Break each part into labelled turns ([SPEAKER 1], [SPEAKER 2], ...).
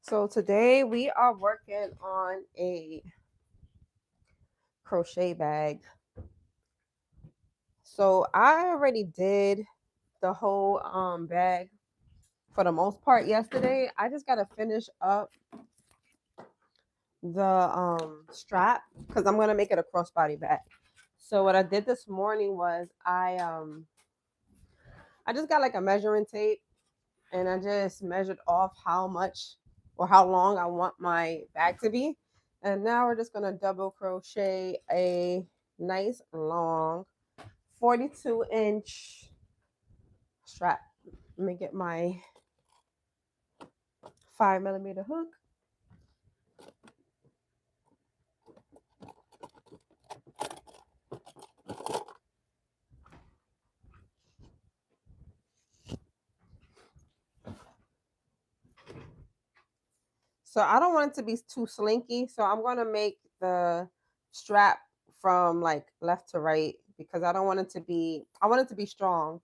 [SPEAKER 1] So today we are working on a crochet bag. So I already did the whole bag for the most part yesterday. I just gotta finish up the strap because I'm gonna make it a crossbody bag. So what I did this morning was I just got like a measuring tape and I just measured off how much or how long I want my bag to be. And now we're just gonna double crochet a nice long 42-inch strap. Let me get my 5mm hook. So I don't want it to be too slinky. So I'm gonna make the strap from like left to right because I don't want it to be, I want it to be strong.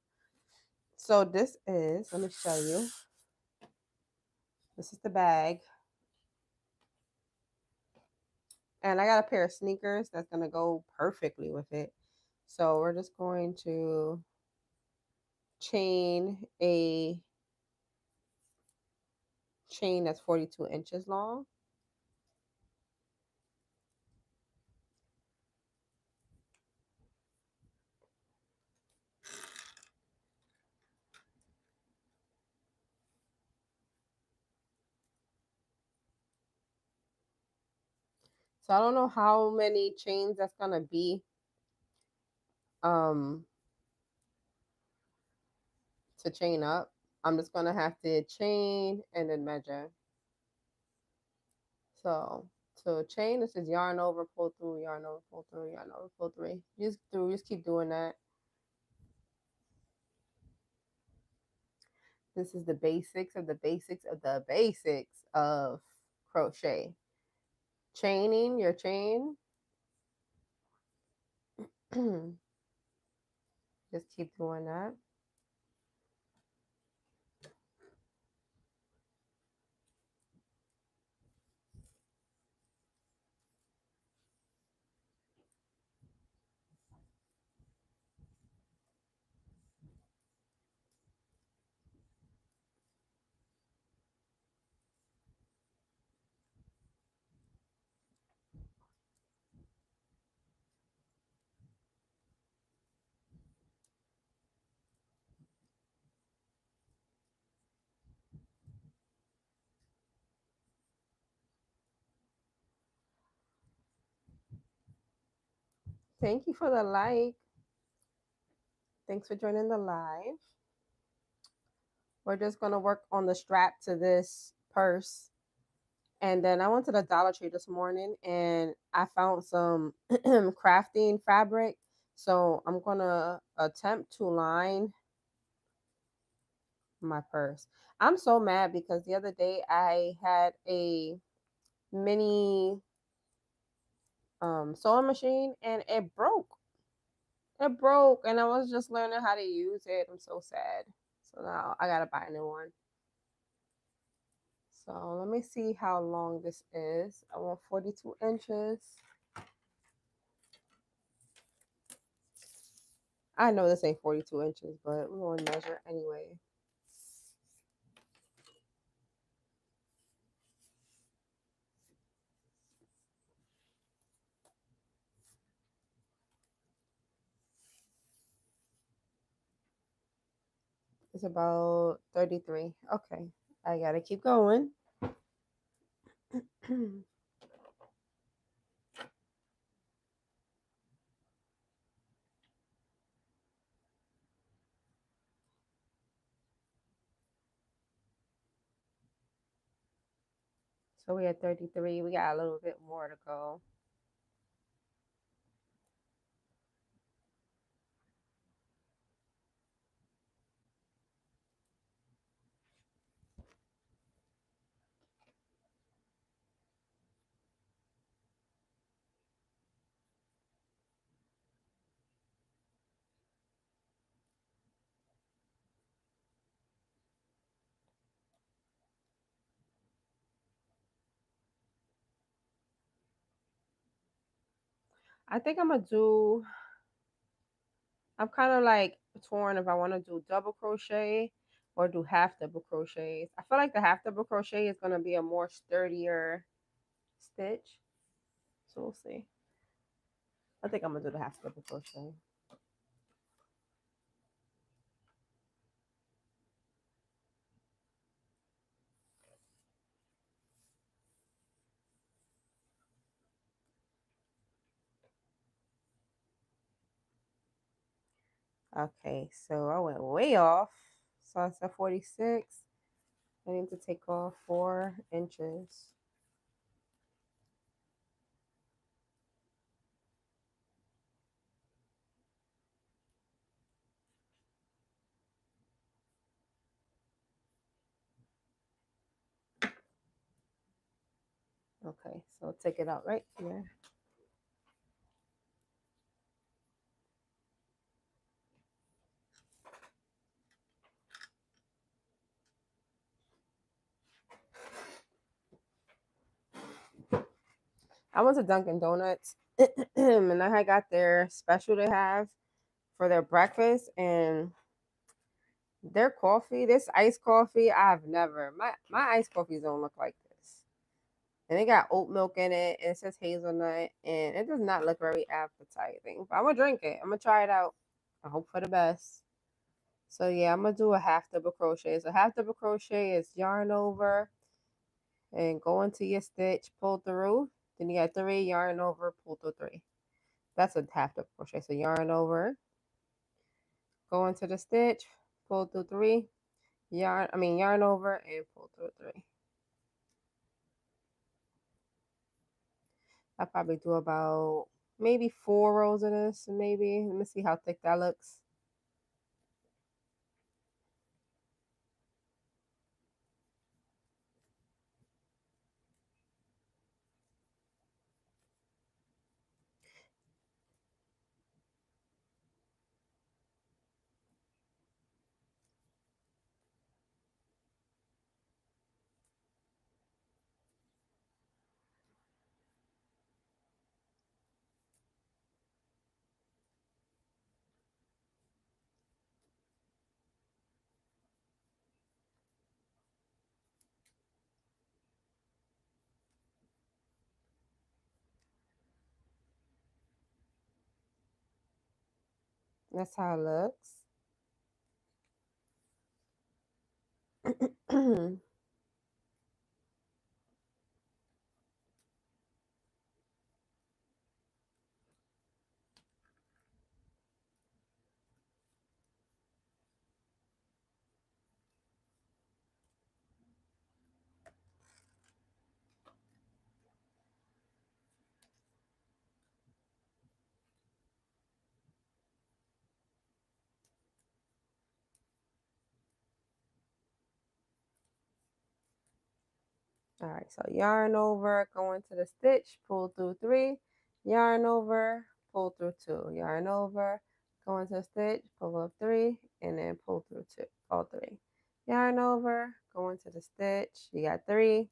[SPEAKER 1] So this is, let me show you. This is the bag. And I got a pair of sneakers that's going to go perfectly with it. So we're just going to chain a chain that's 42 inches long. So I don't know how many chains that's going to be um, to chain up. I'm just going to have to chain and then measure. So to chain, this is yarn over, pull through, yarn over, pull through, yarn over, pull through. Just keep doing that. This is the basics of the basics of the basics of crochet. Chaining your chain. Just keep doing that. Thank you for the like. Thanks for joining the live. We're just going to work on the strap to this purse. And then I went to the Dollar Tree this morning and I found some crafting fabric. So I'm going to attempt to line my purse. I'm so mad because the other day I had a mini sewing machine and it broke. It broke and I was just learning how to use it. I'm so sad. So now I gotta buy a new one. So let me see how long this is. I want 42 inches. I know this ain't 42 inches, but we're gonna measure anyway. It's about 33. Okay, I gotta keep going. So we at 33. We got a little bit more to go. I think I'm gonna do, I'm kind of like torn if I want to do double crochet or do half double crochets. I feel like the half double crochet is gonna be a more sturdier stitch. So we'll see. I think I'm gonna do the half double crochet. Okay, so I went way off. So it's at 46. I need to take off 4 inches. Okay, so take it out right here. I went to Dunkin' Donuts and I got their special they have for their breakfast, and their coffee, this iced coffee, I've never, my iced coffees don't look like this. And it got oat milk in it, and it says hazelnut, and it does not look very appetizing. But I'm gonna drink it. I'm gonna try it out. I hope for the best. So yeah, I'm gonna do a half double crochet. So half double crochet is yarn over and go into your stitch, pull through. Then you got 3, yarn over, pull through 3. That's a half double crochet. So yarn over, go into the stitch, pull through 3, yarn over and pull through 3. I probably do about maybe 4 rows of this, maybe. Let me see how thick that looks. That's how it looks. All right, so yarn over, go into the stitch, pull through 3, yarn over, pull through 2, yarn over, go into the stitch, pull up 3, and then pull through 2, all 3. Yarn over, go into the stitch, you got 3,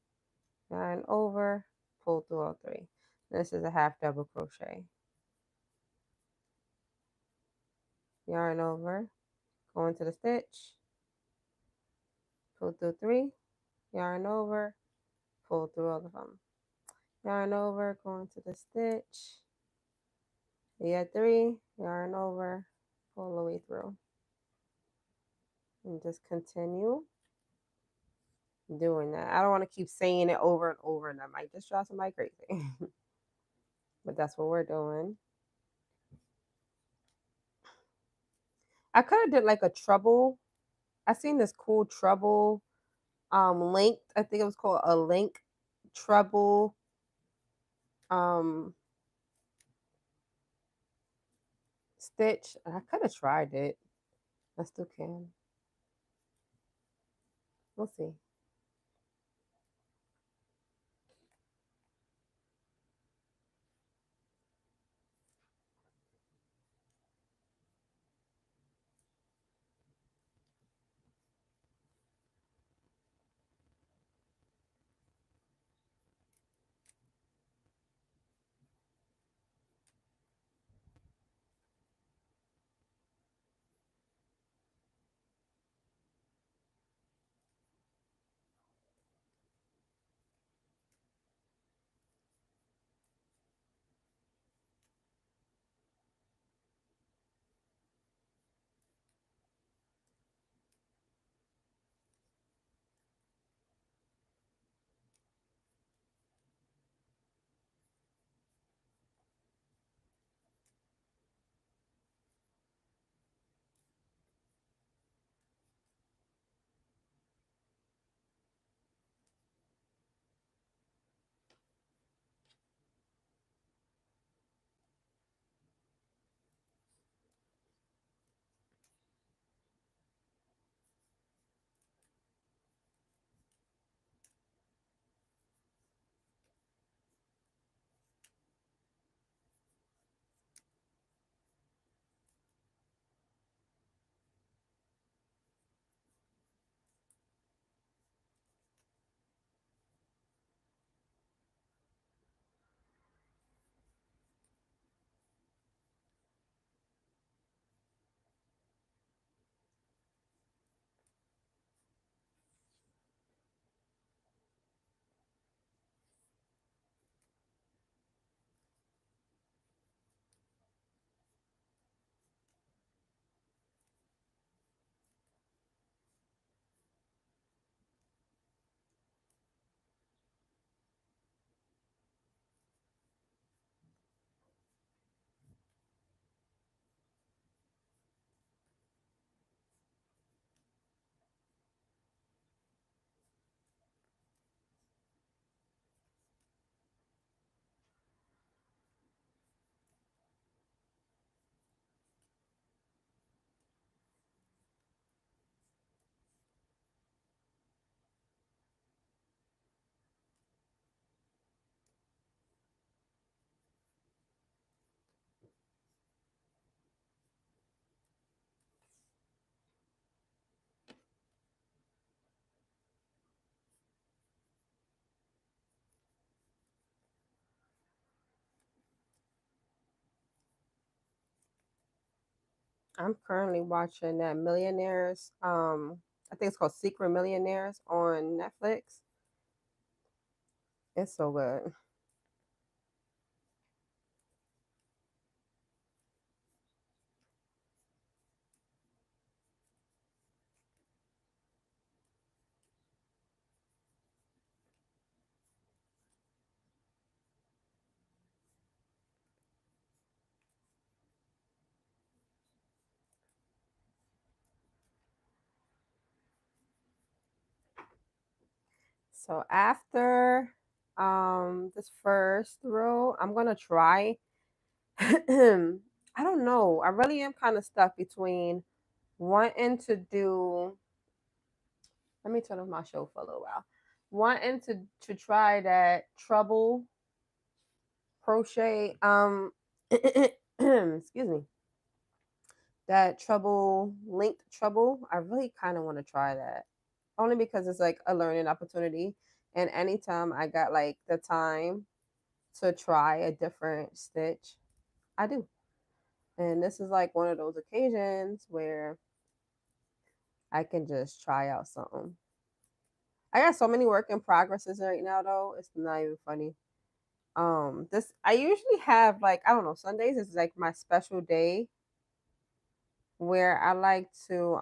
[SPEAKER 1] yarn over, pull through all 3. This is a half double crochet. Yarn over, go into the stitch, pull through 3, yarn over, pull through all of them. Yarn over, go into the stitch. You got 3, yarn over, pull the way through. And just continue doing that. I don't want to keep saying it over and over, and I might just drive somebody crazy. But that's what we're doing. I could have did like a treble. I seen this cool treble linked. I think it was called a link treble um stitch. I could have tried it. I still can. We'll see. I'm currently watching that Millionaires. I think it's called Secret Millionaires on Netflix. It's so good. So after this first row, I'm gonna try. I don't know. I really am kind of stuck between wanting to do. Let me turn off my show for a little while. Wanting to try that treble crochet. Excuse me. That treble linked treble. I really kind of want to try that. Only because it's like a learning opportunity. And anytime I got like the time to try a different stitch, I do. And this is like one of those occasions where I can just try out something. I got so many work in progresses right now though. It's not even funny. This I usually have like I don't know, Sundays is like my special day where I like to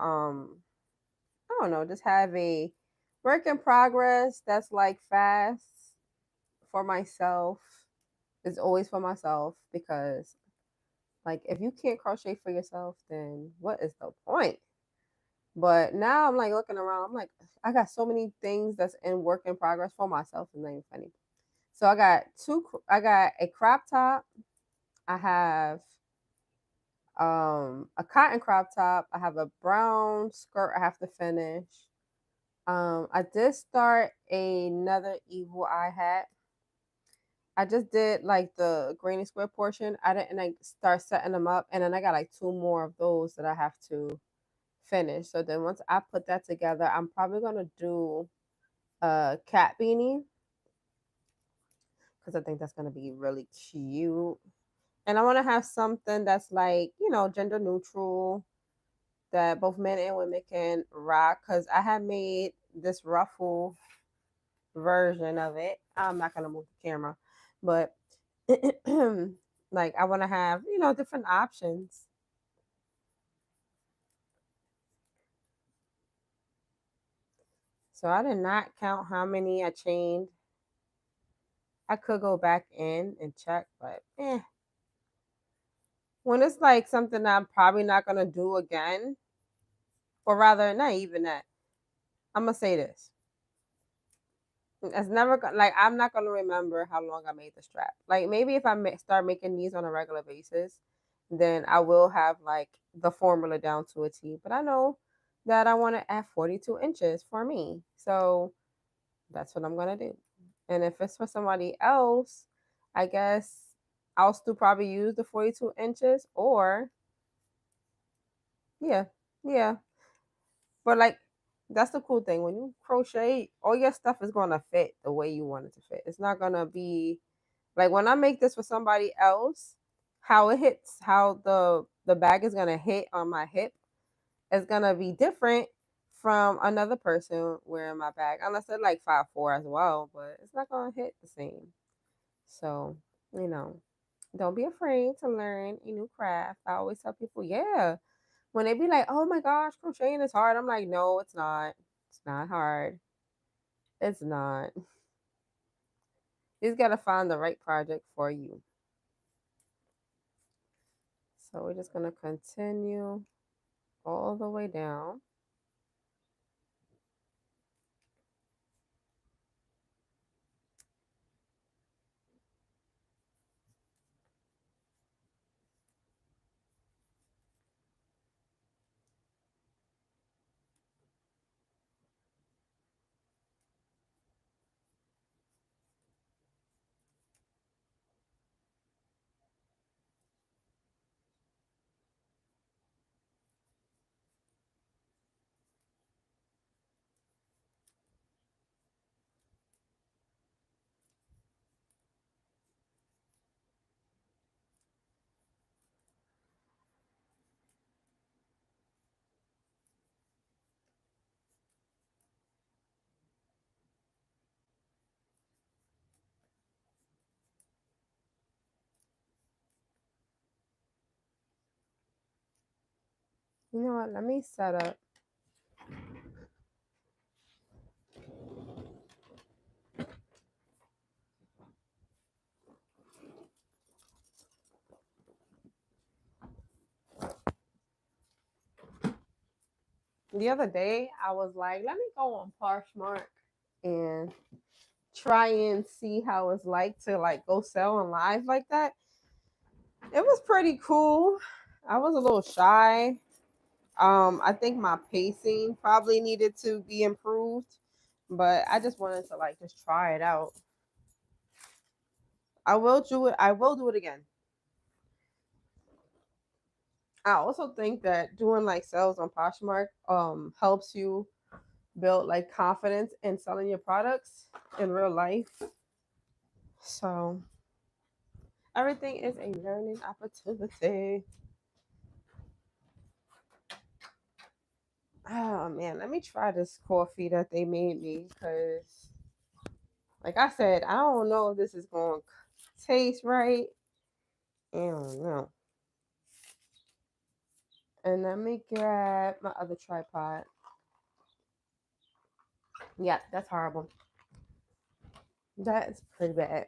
[SPEAKER 1] I don't know, just have a work in progress that's like fast for myself. It's always for myself because like if you can't crochet for yourself, then what is the point? But now I'm like looking around, I'm like, I got so many things that's in work in progress for myself. It's not even funny. So I got a crop top. I have a cotton crop top. I have a brown skirt I have to finish. I did start another evil eye hat. I just did like the granny square portion. I didn't like start setting them up, and then I got like two more of those that I have to finish. So then once I put that together, I'm probably gonna do a cat beanie because I think that's gonna be really cute. And I want to have something that's like gender neutral that both men and women can rock. Because I have made this ruffle version of it. I'm not gonna move the camera, but like I want to have different options. So I did not count how many I chained. I could go back in and check, but when it's like something that I'm probably not gonna do again, or rather, not even that. I'm gonna say this: it's never like I'm not gonna remember how long I made the strap. Like maybe if I start making these on a regular basis, then I will have like the formula down to a T. But I know that I want to add 42 inches for me, so that's what I'm gonna do. And if it's for somebody else, I guess I'll still probably use the 42 inches, or yeah, yeah. But like that's the cool thing. When you crochet, all your stuff is gonna fit the way you want it to fit. It's not gonna be like when I make this for somebody else, how it hits, how the bag is gonna hit on my hip is gonna be different from another person wearing my bag. Unless they're like 5'4" as well, but it's not gonna hit the same. So, you know, don't be afraid to learn a new craft. I always tell people, yeah, when they be like, "Oh my gosh, crocheting is hard," I'm like, "No, it's not. It's not hard. It's not. You just gotta find the right project for you." So we're just gonna continue all the way down. You know what? Let me set up. The other day, I was like, let me go on Poshmark and try and see how it's like to like go sell on live like that. It was pretty cool. I was a little shy. I think my pacing probably needed to be improved, but I just wanted to like just try it out. I will do it. I will do it again. I also think that doing like sales on Poshmark helps you build like confidence in selling your products in real life. So everything is a learning opportunity. Oh man, let me try this coffee that they made me because, like I said, I don't know if this is going to taste right. I don't know. And let me grab my other tripod. Yeah, that's horrible. That's pretty bad.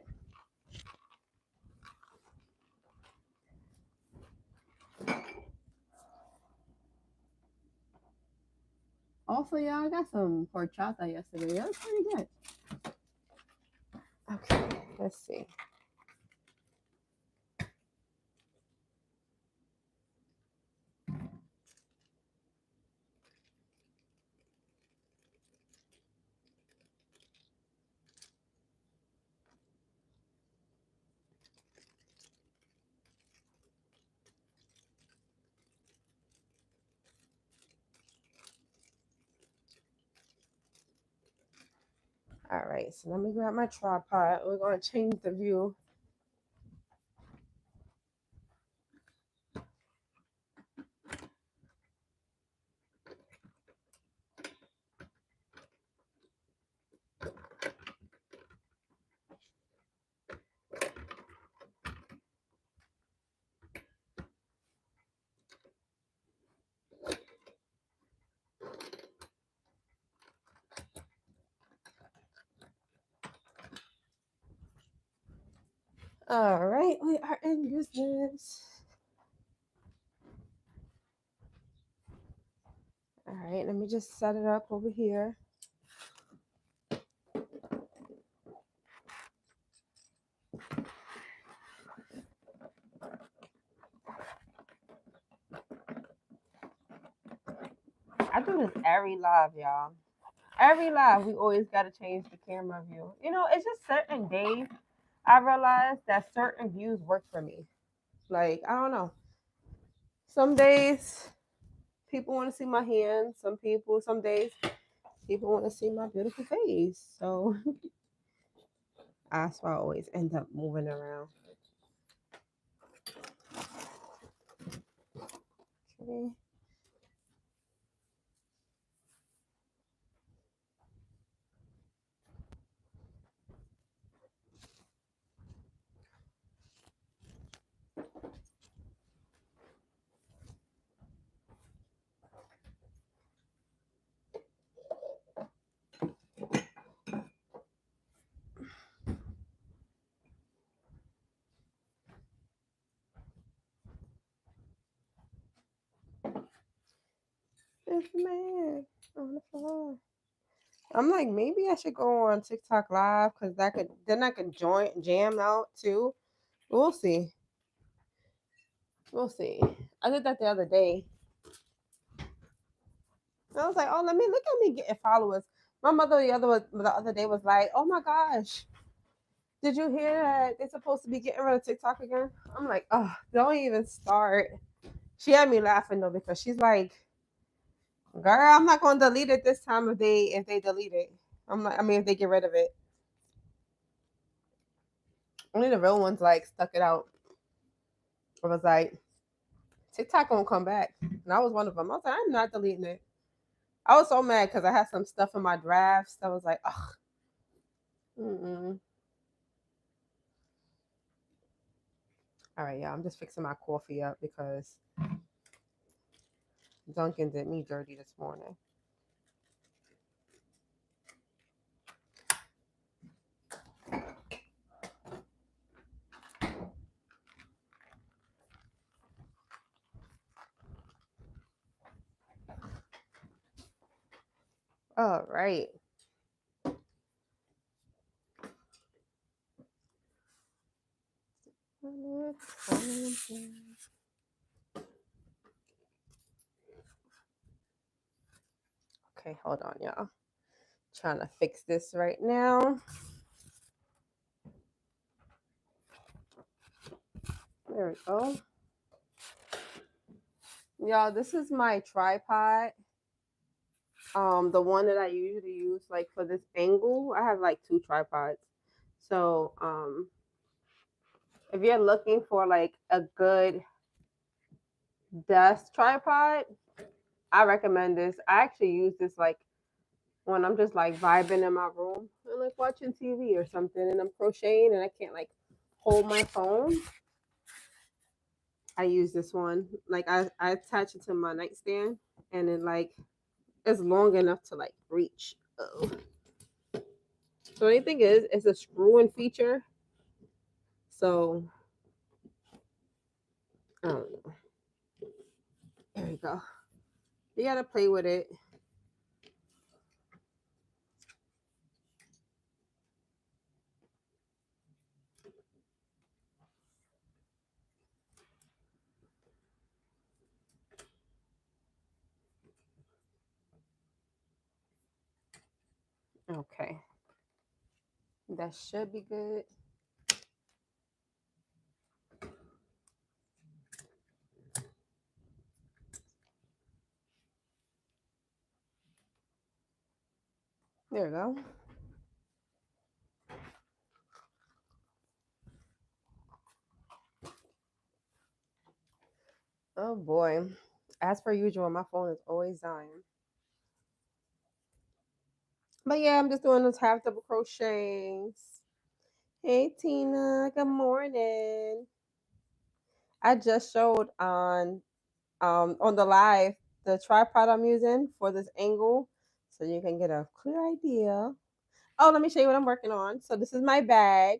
[SPEAKER 1] Also, y'all, I got some horchata yesterday. That was pretty good. Okay, let's see. All right, so let me grab my tripod. We're going to change the view. All right, we are in business. All right, let me just set it up over here. I do this every live, y'all. Every live, we always got to change the camera view. You know, it's just certain days I realize that certain views work for me. Like, I don't know. Some days people want to see my hands. Some days people want to see my beautiful face. So that's why I always end up moving around. Okay. It's the man on the floor. I'm like, maybe I should go on TikTok live because I could join jam out too. We'll see. We'll see. I did that the other day. I was like, oh, let me look at me getting followers. My mother the other day was like, oh my gosh, did you hear that they're supposed to be getting rid of TikTok again? I'm like, oh, don't even start. She had me laughing though because she's like, girl, I'm not gonna delete it this time if they delete it. I'm like, I mean if they get rid of it. Only the real ones like stuck it out. I was like, TikTok won't come back. And I was one of them. I was like, I'm not deleting it. I was so mad because I had some stuff in my drafts. I was like, ugh. Mm-mm. All right, yeah, I'm just fixing my coffee up because Duncan did me dirty this morning. All right. Okay, hold on, y'all. Trying to fix this right now. There we go. Y'all, this is my tripod. The one that I usually use like for this angle. I have like 2 tripods. So, if you're looking for like a good desk tripod, I recommend this. I actually use this like when I'm just like vibing in my room and like watching TV or something and I'm crocheting and I can't like hold my phone. I use this one. Like I attach it to my nightstand and then like it's long enough to like reach. Oh. So the thing is, it's a screw-in feature. So I don't know. There we go. You gotta play with it. Okay. That should be good. There we go. Oh boy. As per usual, my phone is always dying. But yeah, I'm just doing those half double crochets. Hey Tina, good morning. I just showed on the live the tripod I'm using for this angle so you can get a clear idea. Oh, let me show you what I'm working on. So this is my bag.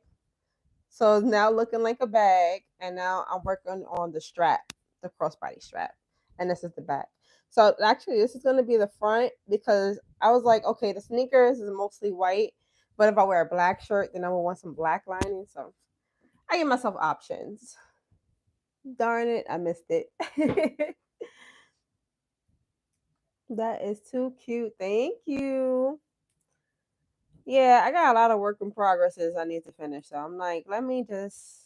[SPEAKER 1] So it's now looking like a bag. And now I'm working on the strap, the crossbody strap. And this is the back. So actually this is gonna be the front because I was like, okay, the sneakers is mostly white, but if I wear a black shirt, then I will want some black lining. So I give myself options. Darn it, I missed it. That is too cute. Thank you. Yeah, I got a lot of work in progresses I need to finish. So I'm like, let me just.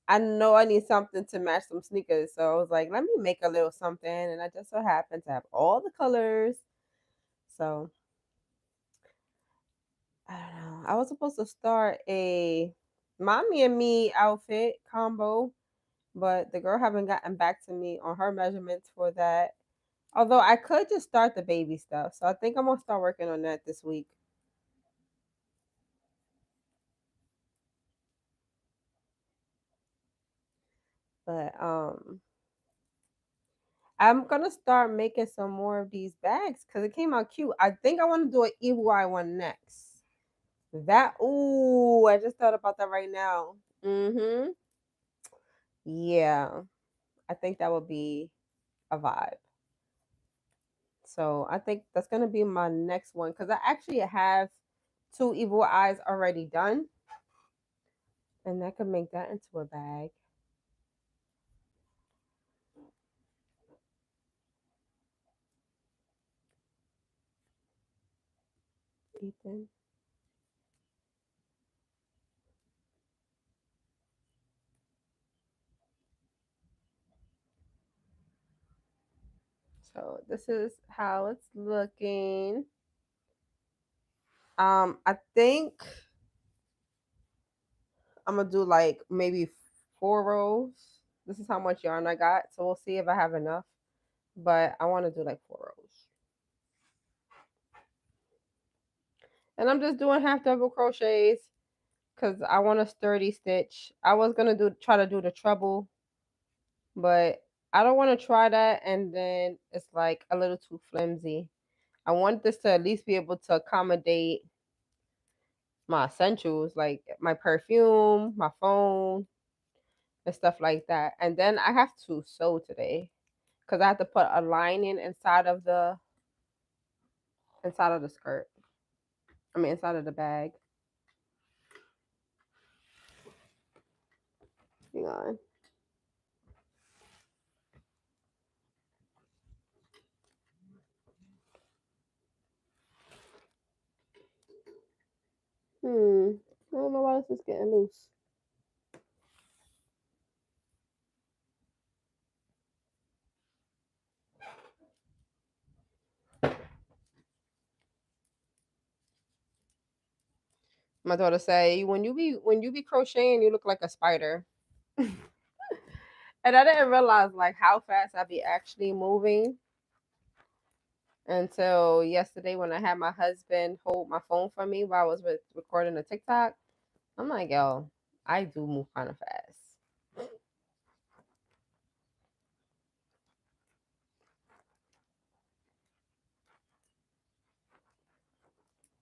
[SPEAKER 1] I know I need something to match some sneakers. So I was like, let me make a little something. And I just so happen to have all the colors. So I don't know. I was supposed to start a mommy and me outfit combo, but the girl haven't gotten back to me on her measurements for that. Although I could just start the baby stuff. So I think I'm gonna start working on that this week. But I'm gonna start making some more of these bags because it came out cute. I think I want to do an evil eye one next. That ooh, I just thought about that right now. Mm-hmm. Yeah, I think that would be a vibe. So I think that's gonna be my next one because I actually have 2 evil eyes already done, and that could make that into a bag. Ethan. So this is how it's looking. I think I'm gonna do like maybe 4 rows. This is how much yarn I got, so we'll see if I have enough. But I want to do like 4 rows, and I'm just doing half double crochets because I want a sturdy stitch. I was gonna try to do the treble, but I don't want to try that and then it's like a little too flimsy. I want this to at least be able to accommodate my essentials like my perfume, my phone, and stuff like that. And then I have to sew today because I have to put a lining inside of the skirt. I mean inside of the bag. Hang on. I don't know why this is getting loose. My daughter say, when you be crocheting, you look like a spider. And I didn't realize like how fast I be actually moving until yesterday when I had my husband hold my phone for me while I was recording a TikTok. I'm like, yo, I do move kind of fast.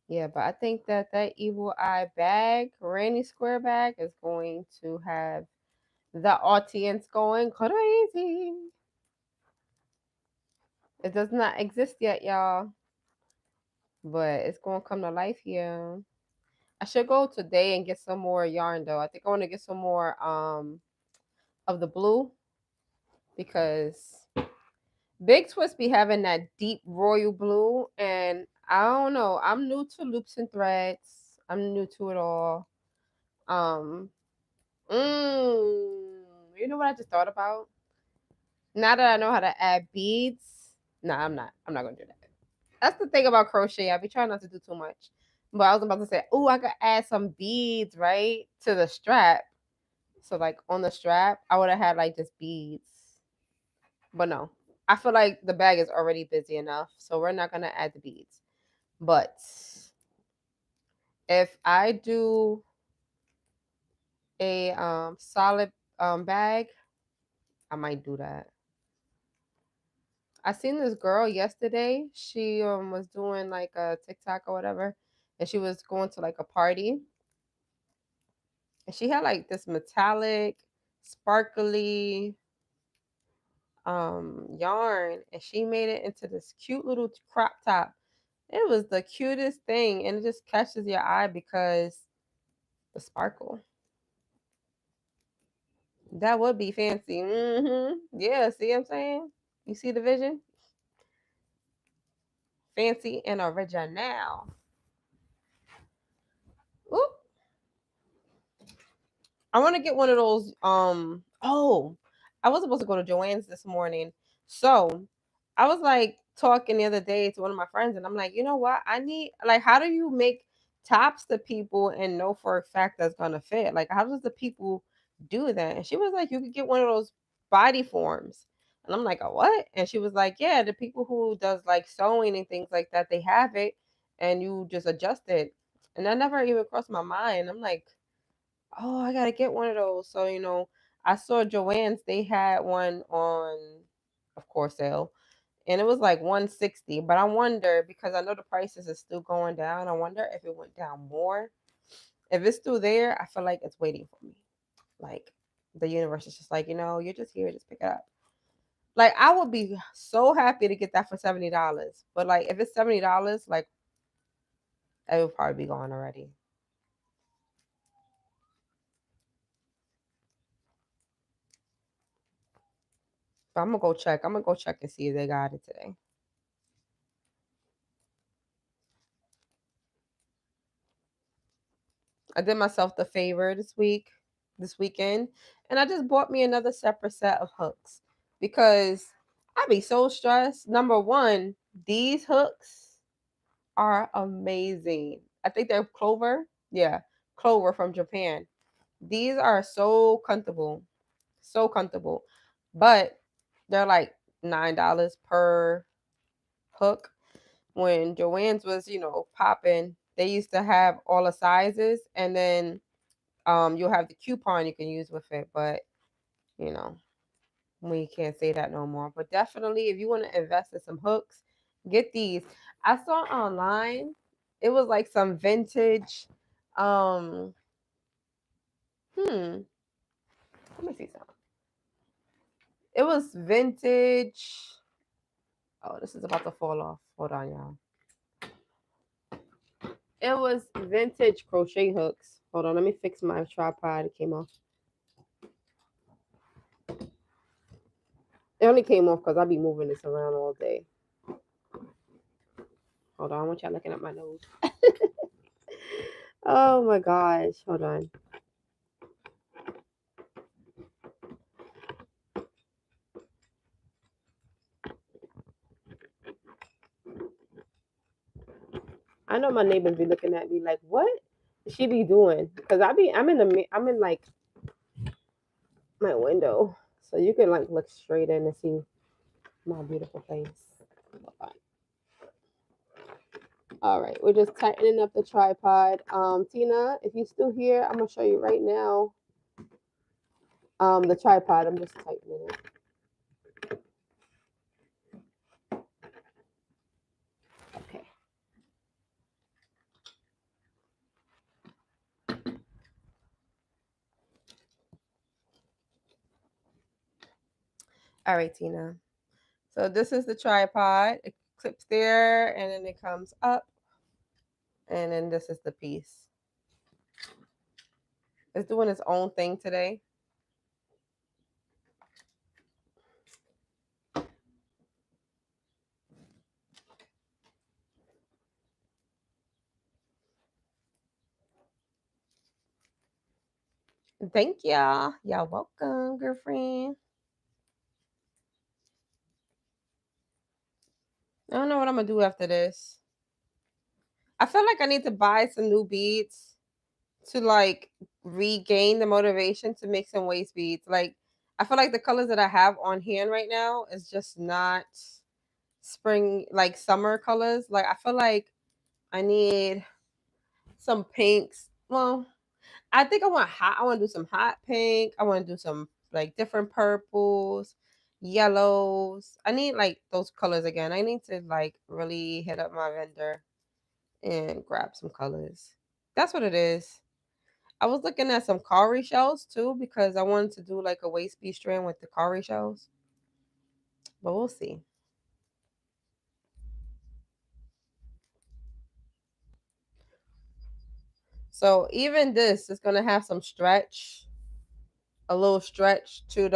[SPEAKER 1] Yeah, but I think that evil eye bag, Granny Square bag, is going to have the audience going crazy. It does not exist yet, y'all, but it's gonna come to life here. I should go today and get some more yarn though. I think I want to get some more of the blue because Big Twist be having that deep royal blue, and I don't know. I'm new to loops and threads. I'm new to it all. Um, you know what I just thought about? Now that I know how to add beads, nah, I'm not. I'm not gonna do that. That's the thing about crochet. I be trying not to do too much. But I was about to say, oh, I could add some beads, right, to the strap. So like on the strap, I would have had like just beads. But no. I feel like the bag is already busy enough, so we're not gonna add the beads. But if I do a solid bag, I might do that. I seen this girl yesterday. She was doing like a TikTok or whatever, and she was going to like a party, and she had like this metallic, sparkly yarn, and she made it into this cute little crop top. It was the cutest thing, and it just catches your eye because the sparkle. That would be fancy. Yeah, see what I'm saying? You see the vision? Fancy and original. Ooh, I want to get one of those. Oh, I was supposed to go to Joann's this morning. So I was like talking the other day to one of my friends, and I'm like, you know what? I need, like, how do you make tops to people and know for a fact that's going to fit? Like, how does the people do that? And she was like, you could get one of those body forms. And I'm like, a what? And she was like, yeah, the people who does like sewing and things like that, they have it and you just adjust it. And that never even crossed my mind. I'm like, oh, I gotta get one of those. So, I saw Joann's, they had one on, of course, sale, and it was like 160. But I wonder, because I know the prices is still going down, I wonder if it went down more. If it's still there, I feel like it's waiting for me. Like the universe is just like, you're just here, just pick it up. Like I would be so happy to get that for $70. But like if it's $70, like it would probably be gone already. But I'm gonna go check. I'm gonna go check and see if they got it today. I did myself the favor this weekend, and I just bought me another separate set of hooks because I be so stressed. Number one, these hooks are amazing. I think they're Clover. Yeah, Clover from Japan. These are so comfortable, but they're like $9 per hook. When Joann's was, popping, they used to have all the sizes, and then you'll have the coupon you can use with it. But you know We can't say that no more. But definitely, if you want to invest in some hooks, get these. I saw online, it was like some vintage. Um, hmm. Let me see something. It was vintage. Oh, this is about to fall off. Hold on, y'all. It was vintage crochet hooks. Hold on, let me fix my tripod. It came off. It only came off because I'll be moving this around all day. Hold on, I want y'all looking at my nose. Oh my gosh. Hold on. I know my neighbors be looking at me like, what she be doing? Because I'm in like my window. So you can like look straight in and see my beautiful face. All right, we're just tightening up the tripod. Tina, if you're still here, I'm gonna show you right now. The tripod, I'm just tightening it. Okay. All right, Tina. So this is the tripod. It clips there and then it comes up. And then this is the piece. It's doing its own thing today. Thank y'all. Y'all welcome, girlfriend. I don't know what I'm gonna do after this. I feel like I need to buy some new beads to like regain the motivation to make some waist beads. Like I feel like the colors that I have on hand right now is just not spring, like summer colors. Like I feel like I need some pinks. Well, I think I want hot. I want to do some hot pink. I want to do some like different purples, yellows. I need like those colors again. I need to like really hit up my vendor and grab some colors. That's what it is. I was looking at some cowrie shells too because I wanted to do like a waist bead strand with the cowrie shells. But we'll see. So even this is gonna have some stretch, a little stretch to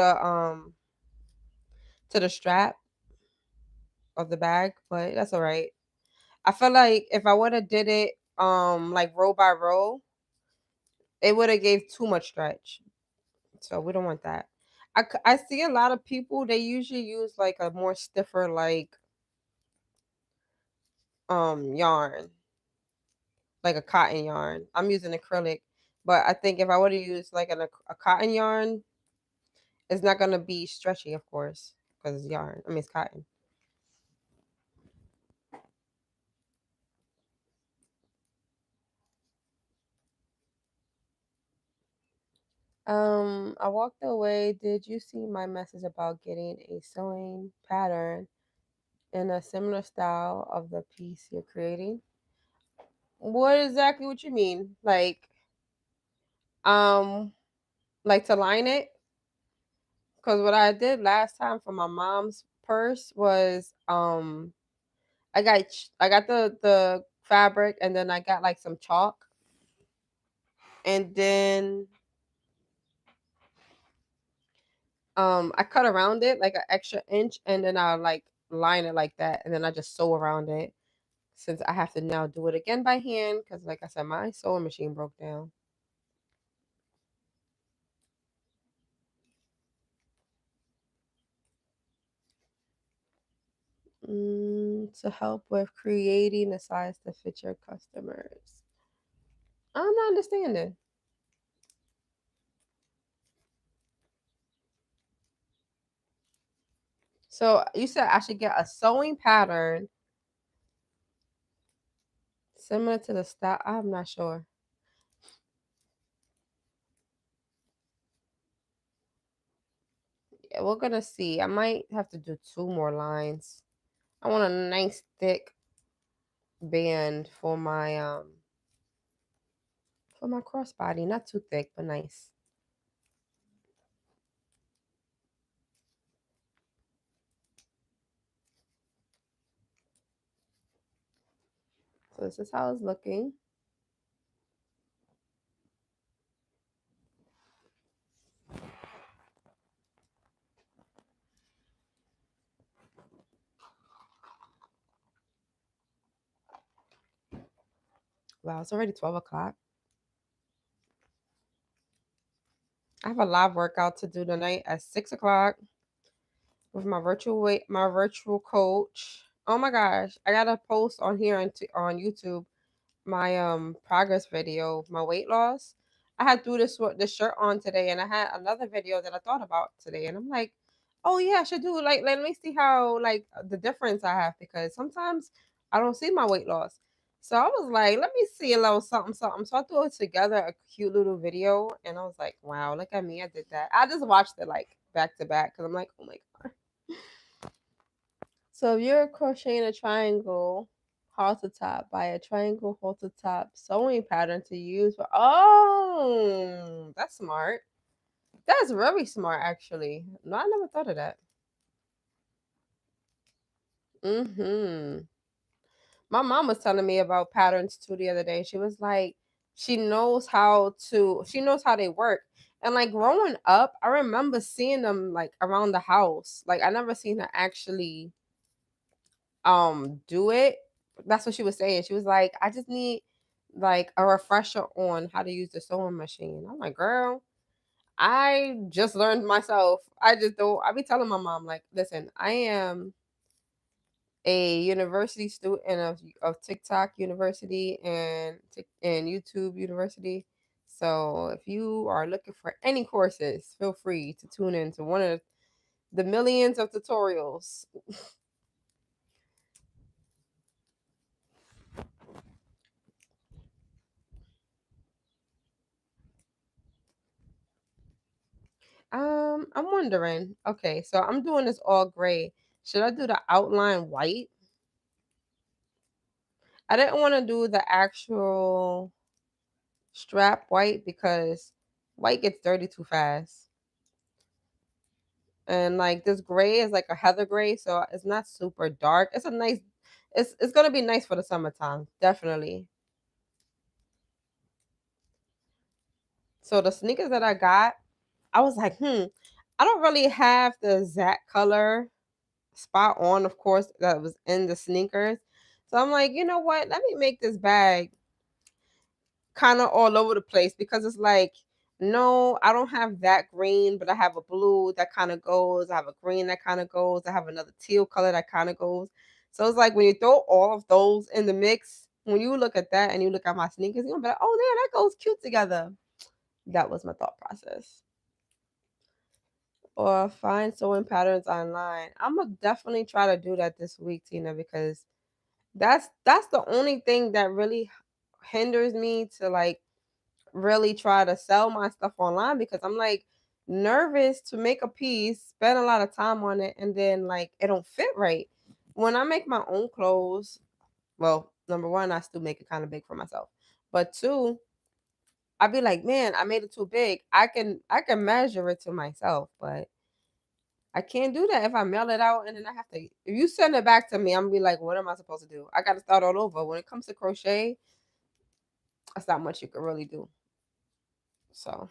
[SPEAKER 1] the strap of the bag, but that's all right. I feel like if I would have did it like row by row, it would have gave too much stretch. So we don't want that. I see a lot of people, they usually use like a more stiffer like yarn, like a cotton yarn. I'm using acrylic, but I think if I would have used like a cotton yarn, it's not gonna be stretchy, of course, because it's yarn. I mean, it's cotton. I walked away. Did you see my message about getting a sewing pattern in a similar style of the piece you're creating? What exactly what you mean? Um, like to line it? Because what I did last time for my mom's purse was I got the fabric and then I got like some chalk and then I cut around it like an extra inch and then I like line it like that and then I just sew around it since I have to now do it again by hand because like I said my sewing machine broke down. To help with creating a size to fit your customers. I'm not understanding. So you said I should get a sewing pattern similar to the style. I'm not sure. Yeah, we're gonna see. I might have to do 2 more lines. I want a nice thick band for my crossbody. Not too thick, but nice. So this is how it's looking. Wow, it's already 12 o'clock. I have a live workout to do tonight at 6 o'clock with my virtual coach. Oh my gosh, I gotta post on here on YouTube my progress video, my weight loss. I had threw this shirt on today, and I had another video that I thought about today, and I'm like, oh yeah, I should do like let me see how like the difference I have because sometimes I don't see my weight loss. So I was like, let me see a little something, something. So I threw it together, a cute little video, and I was like, wow, look at me, I did that. I just watched it like back to back because I'm like, oh my god. So if you're crocheting a triangle halter top, buy a triangle halter top sewing pattern to use for. Oh, that's smart. That's very smart, actually. No, I never thought of that. Mm-hmm. My mom was telling me about patterns too the other day. She was like, she knows how they work. And like growing up, I remember seeing them like around the house. Like I never seen her actually do it. That's what she was saying. She was like, I just need like a refresher on how to use the sewing machine. I'm like, girl, I just learned myself. I just don't I be telling my mom, like, listen, I am a university student of TikTok University and YouTube University. So if you are looking for any courses, feel free to tune in to one of the millions of tutorials. I'm wondering. Okay, so I'm doing this all gray. Should I do the outline white? I didn't want to do the actual strap white because white gets dirty too fast. And like this gray is like a heather gray, so it's not super dark. It's a nice it's gonna be nice for the summertime, definitely. So the sneakers that I got, I was like, I don't really have the exact color spot on, of course, that was in the sneakers. So I'm like, you know what? Let me make this bag kind of all over the place because it's like, no, I don't have that green, but I have a blue that kind of goes. I have a green that kind of goes. I have another teal color that kind of goes. So it's like when you throw all of those in the mix, when you look at that and you look at my sneakers, you're gonna be like, oh, yeah, that goes cute together. That was my thought process. Or find sewing patterns online. I'm gonna definitely try to do that this week, Tina, because that's the only thing that really hinders me to like really try to sell my stuff online because I'm like nervous to make a piece, spend a lot of time on it, and then like it don't fit right. When I make my own clothes, well, number one, I still make it kind of big for myself. But two, I'd be like, man, I made it too big. I can measure it to myself, but I can't do that if I mail it out and then I have to. If you send it back to me, I'm gonna be like, what am I supposed to do? I got to start all over. When it comes to crochet, that's not much you can really do. So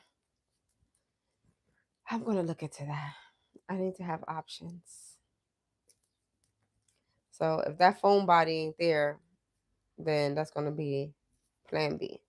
[SPEAKER 1] I'm gonna look into that. I need to have options. So if that foam body ain't there, then that's gonna be plan B.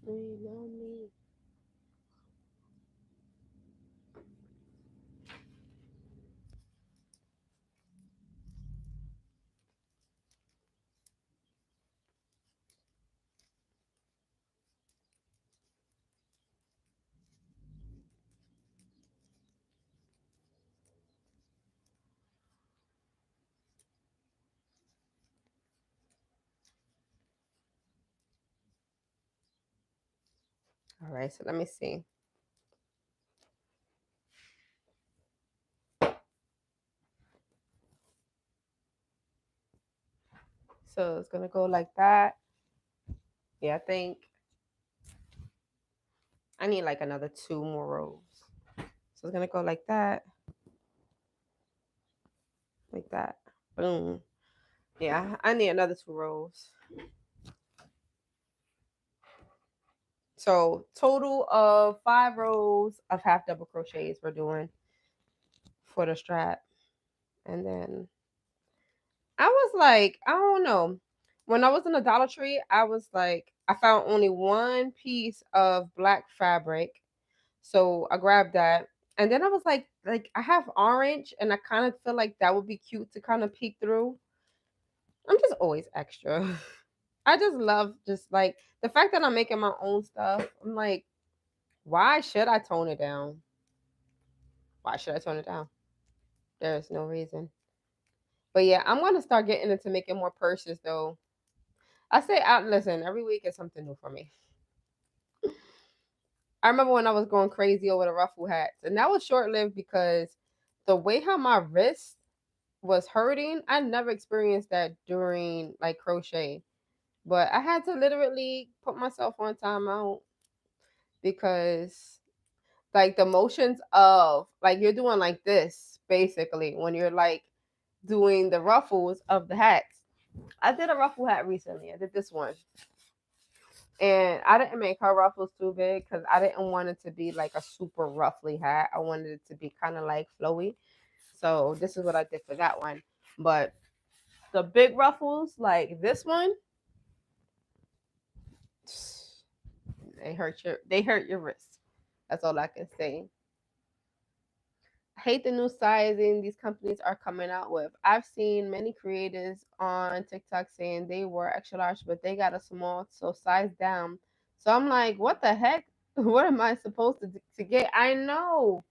[SPEAKER 1] Lean on me. All right, so let me see. So it's gonna go like that. Yeah, I think I need like another 2 more rows. So it's gonna go like that, like that. Boom. Yeah, I need another 2 rows. So total of 5 rows of half double crochets we're doing for the strap. And then I was like, I don't know. When I was in the Dollar Tree, I was like, I found only one piece of black fabric. So I grabbed that. And then I was like I have orange and I kind of feel like that would be cute to kind of peek through. I'm just always extra. I just love just like the fact that I'm making my own stuff. I'm like, why should I tone it down? Why should I tone it down? There's no reason. But yeah, I'm gonna start getting into making more purses though. I say out listen, every week is something new for me. I remember when I was going crazy over the ruffle hats, and that was short lived because the way how my wrist was hurting, I never experienced that during like crochet. But I had to literally put myself on timeout because like the motions of like you're doing like this basically when you're like doing the ruffles of the hats. I did a ruffle hat recently. I did this one. And I didn't make her ruffles too big because I didn't want it to be like a super ruffly hat. I wanted it to be kind of like flowy. So this is what I did for that one. But the big ruffles, like this one, they hurt your wrist. That's all I can say. I hate the new sizing these companies are coming out with. I've seen many creators on TikTok saying they were extra large, but they got a small, so size down. So I'm like, what the heck? What am I supposed to get? I know.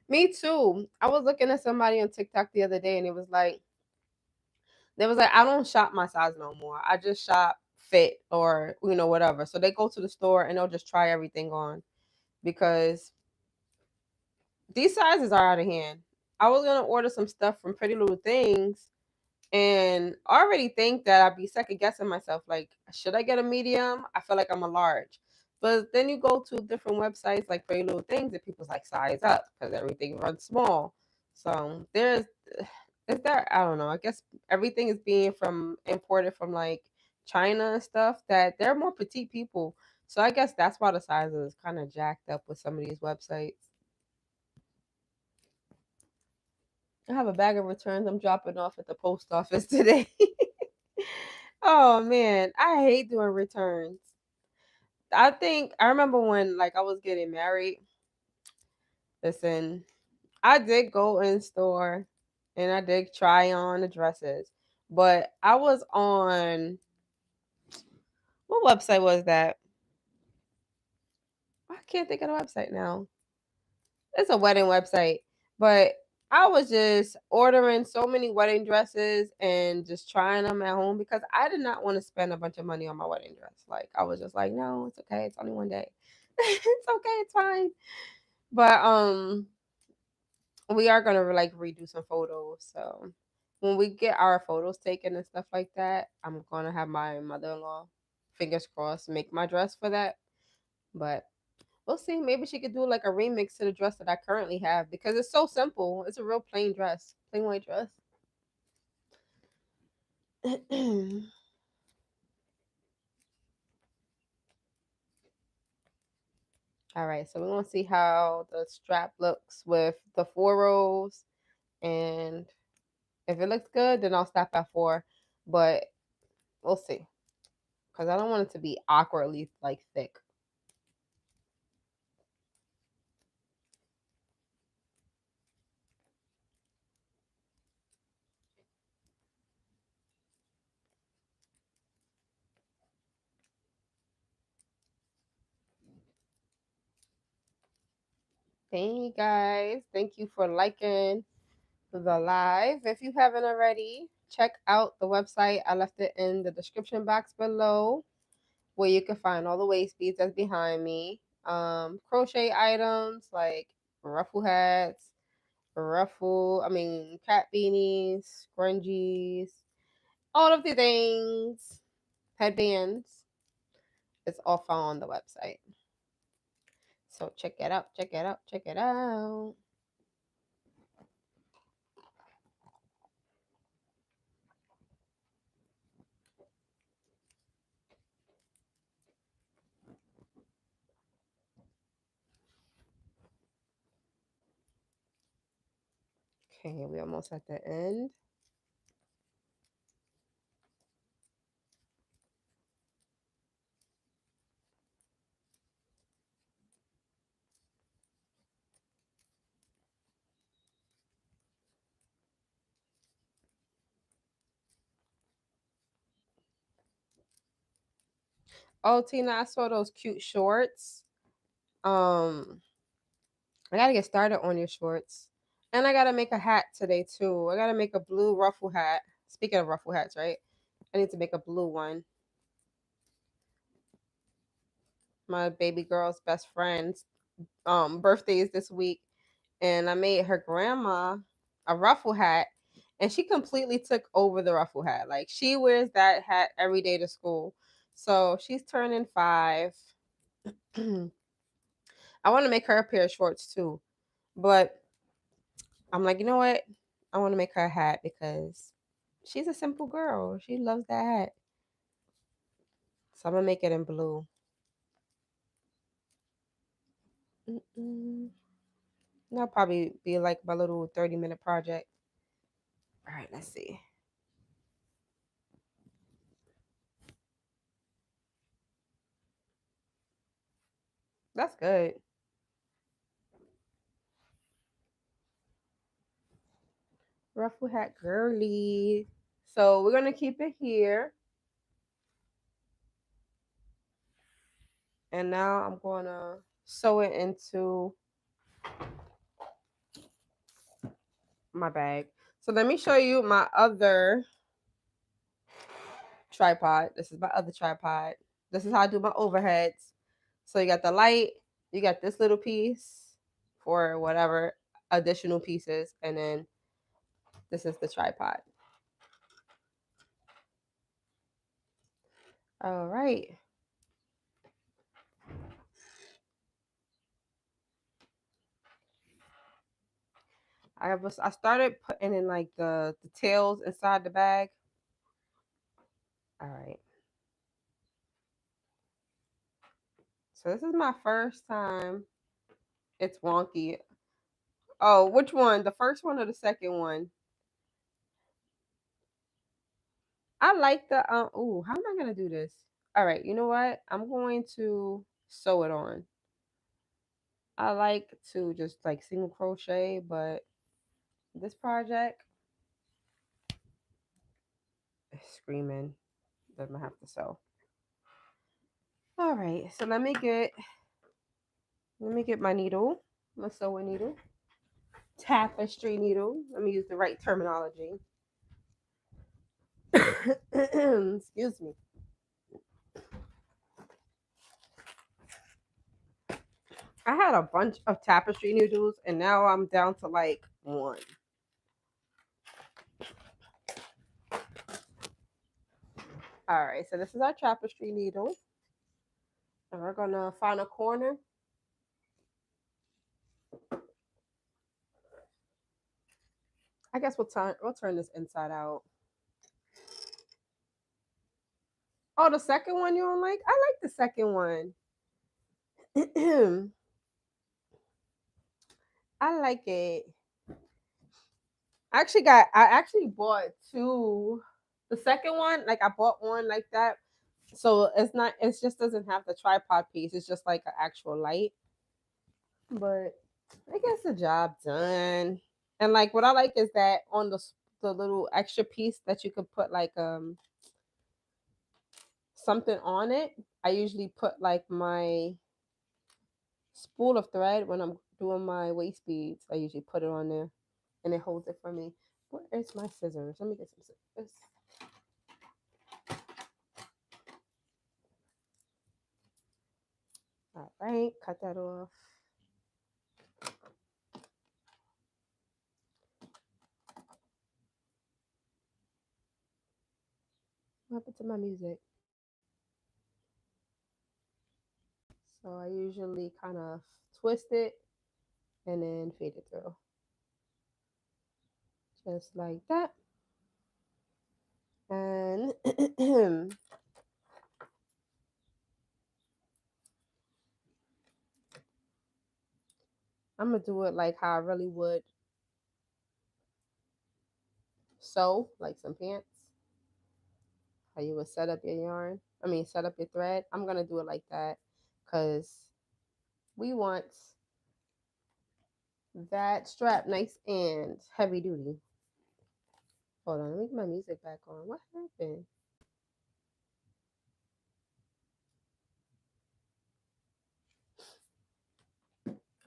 [SPEAKER 1] Me too. I was looking at somebody on TikTok the other day and it was like, they was like, I don't shop my size no more. I just shop fit or, whatever. So they go to the store and they'll just try everything on because these sizes are out of hand. I was gonna order some stuff from Pretty Little Things and already think that I'd be second guessing myself. Like, should I get a medium? I feel like I'm a large. But then you go to different websites like Pretty Little Things and people's like size up because everything runs small. So is there, I don't know. I guess everything is being imported from like China and stuff that they're more petite people. So I guess that's why the sizes is kind of jacked up with some of these websites. I have a bag of returns I'm dropping off at the post office today. Oh man, I hate doing returns. I think I remember when like I was getting married. Listen, I did go in store and I did try on the dresses, but I was on what website was that? I can't think of the website now. It's a wedding website, but I was just ordering so many wedding dresses and just trying them at home because I did not want to spend a bunch of money on my wedding dress. Like I was just like, no, it's okay. It's only one day. It's okay. It's fine. But we are gonna like redo some photos. So when we get our photos taken and stuff like that, I'm gonna have my mother-in-law, fingers crossed, make my dress for that. But we'll see. Maybe she could do like a remix to the dress that I currently have because it's so simple. It's a real plain dress, plain white dress. All right, so we're gonna see how the strap looks with the 4 rows, and if it looks good, then I'll stop at 4. But we'll see because I don't want it to be awkwardly like thick. Thank you guys. Thank you for liking the live. If you haven't already, check out the website. I left it in the description box below where you can find all the waist beads that's behind me. crochet items like ruffle hats, cat beanies, scrunchies, all of the things, headbands. It's all found on the website. So check it out, check it out, check it out. Okay, we're almost at the end. Oh, Tina, I saw those cute shorts. I gotta get started on your shorts. And I gotta make a hat today too. I gotta make a blue ruffle hat. Speaking of ruffle hats, right? I need to make a blue one. My baby girl's best friend's birthday is this week, and I made her grandma a ruffle hat, and she completely took over the ruffle hat. Like she wears that hat every day to school. So she's turning 5. I want to make her a pair of shorts too, but I'm like, you know what? I want to make her a hat because she's a simple girl. She loves that hat. So I'm gonna make it in blue. That'll probably be like my little 30-minute project. All right, let's see. That's good. Ruffle hat girly. So we're gonna keep it here. And now I'm gonna sew it into my bag. So let me show you my other tripod. This is my other tripod. This is how I do my overheads. So you got the light, you got this little piece for whatever additional pieces, and then this is the tripod. All right. I started putting in like the tails inside the bag. All right. So this is my first time. It's wonky. Oh, which one? The first one or the second one? I like the oh, how am I gonna do this? All right, you know what? I'm going to sew it on. I like to just like single crochet, but this project is screaming that I'm gonna have to sew. All right, so let me get my needle, my sewing needle, tapestry needle. Let me use the right terminology. Excuse me. I had a bunch of tapestry needles, and now I'm down to like one. All right, so this is our tapestry needle, and we're gonna find a corner. I guess we'll turn this inside out. Oh, the second one you don't like? I like the second one. I like it. I actually bought two. The second one, like I bought one like that. So it just doesn't have the tripod piece. It's just like an actual light. But I guess the job done. And like what I like is that on the little extra piece that you could put like something on it. I usually put like my spool of thread when I'm doing my waist beads. I usually put it on there and it holds it for me. Where is my scissors? Let me get some scissors. All right, cut that off. What happened to my music? So I usually kind of twist it and then fade it through. Just like that. And I'm gonna do it like how I really would sew, like some pants. How you would set up your yarn. I mean, set up your thread. I'm gonna do it like that because we want that strap nice and heavy duty. Hold on, let me get my music back on. What happened?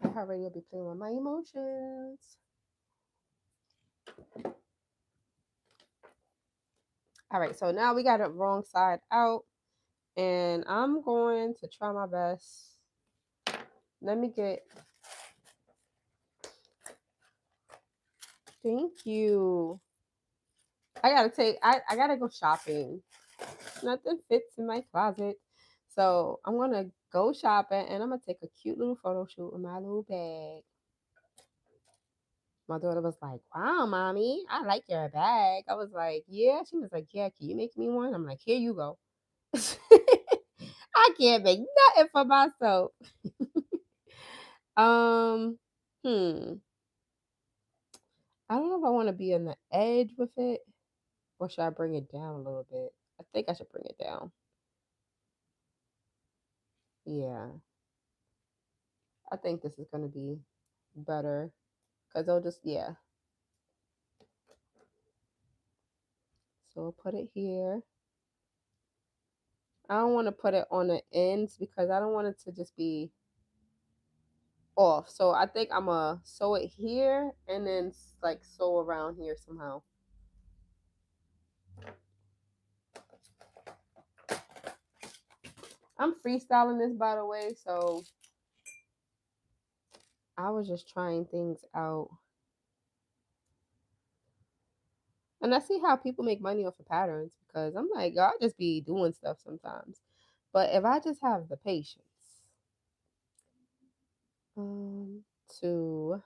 [SPEAKER 1] I already will be playing with my emotions. All right, so now we got it wrong side out, and I'm going to try my best. Let me get. Thank you. I gotta go shopping. Nothing fits in my closet. So I'm gonna go shopping and I'm gonna take a cute little photo shoot with my little bag. My daughter was like, "Wow, mommy, I like your bag." I was like, "Yeah." She was like, "Yeah, can you make me one?" I'm like, "Here you go." I can't make nothing for myself. um, hmm. I don't know if I want to be on the edge with it or should I bring it down a little bit? I think I should bring it down. Yeah, I think this is gonna be better because they'll just yeah. So we'll put it here. I don't want to put it on the ends because I don't want it to just be off. So I think I'm gonna sew it here and then like sew around here somehow. I'm freestyling this by the way, so I was just trying things out. And I see how people make money off of patterns because I'm like, I'll just be doing stuff sometimes. But if I just have the patience to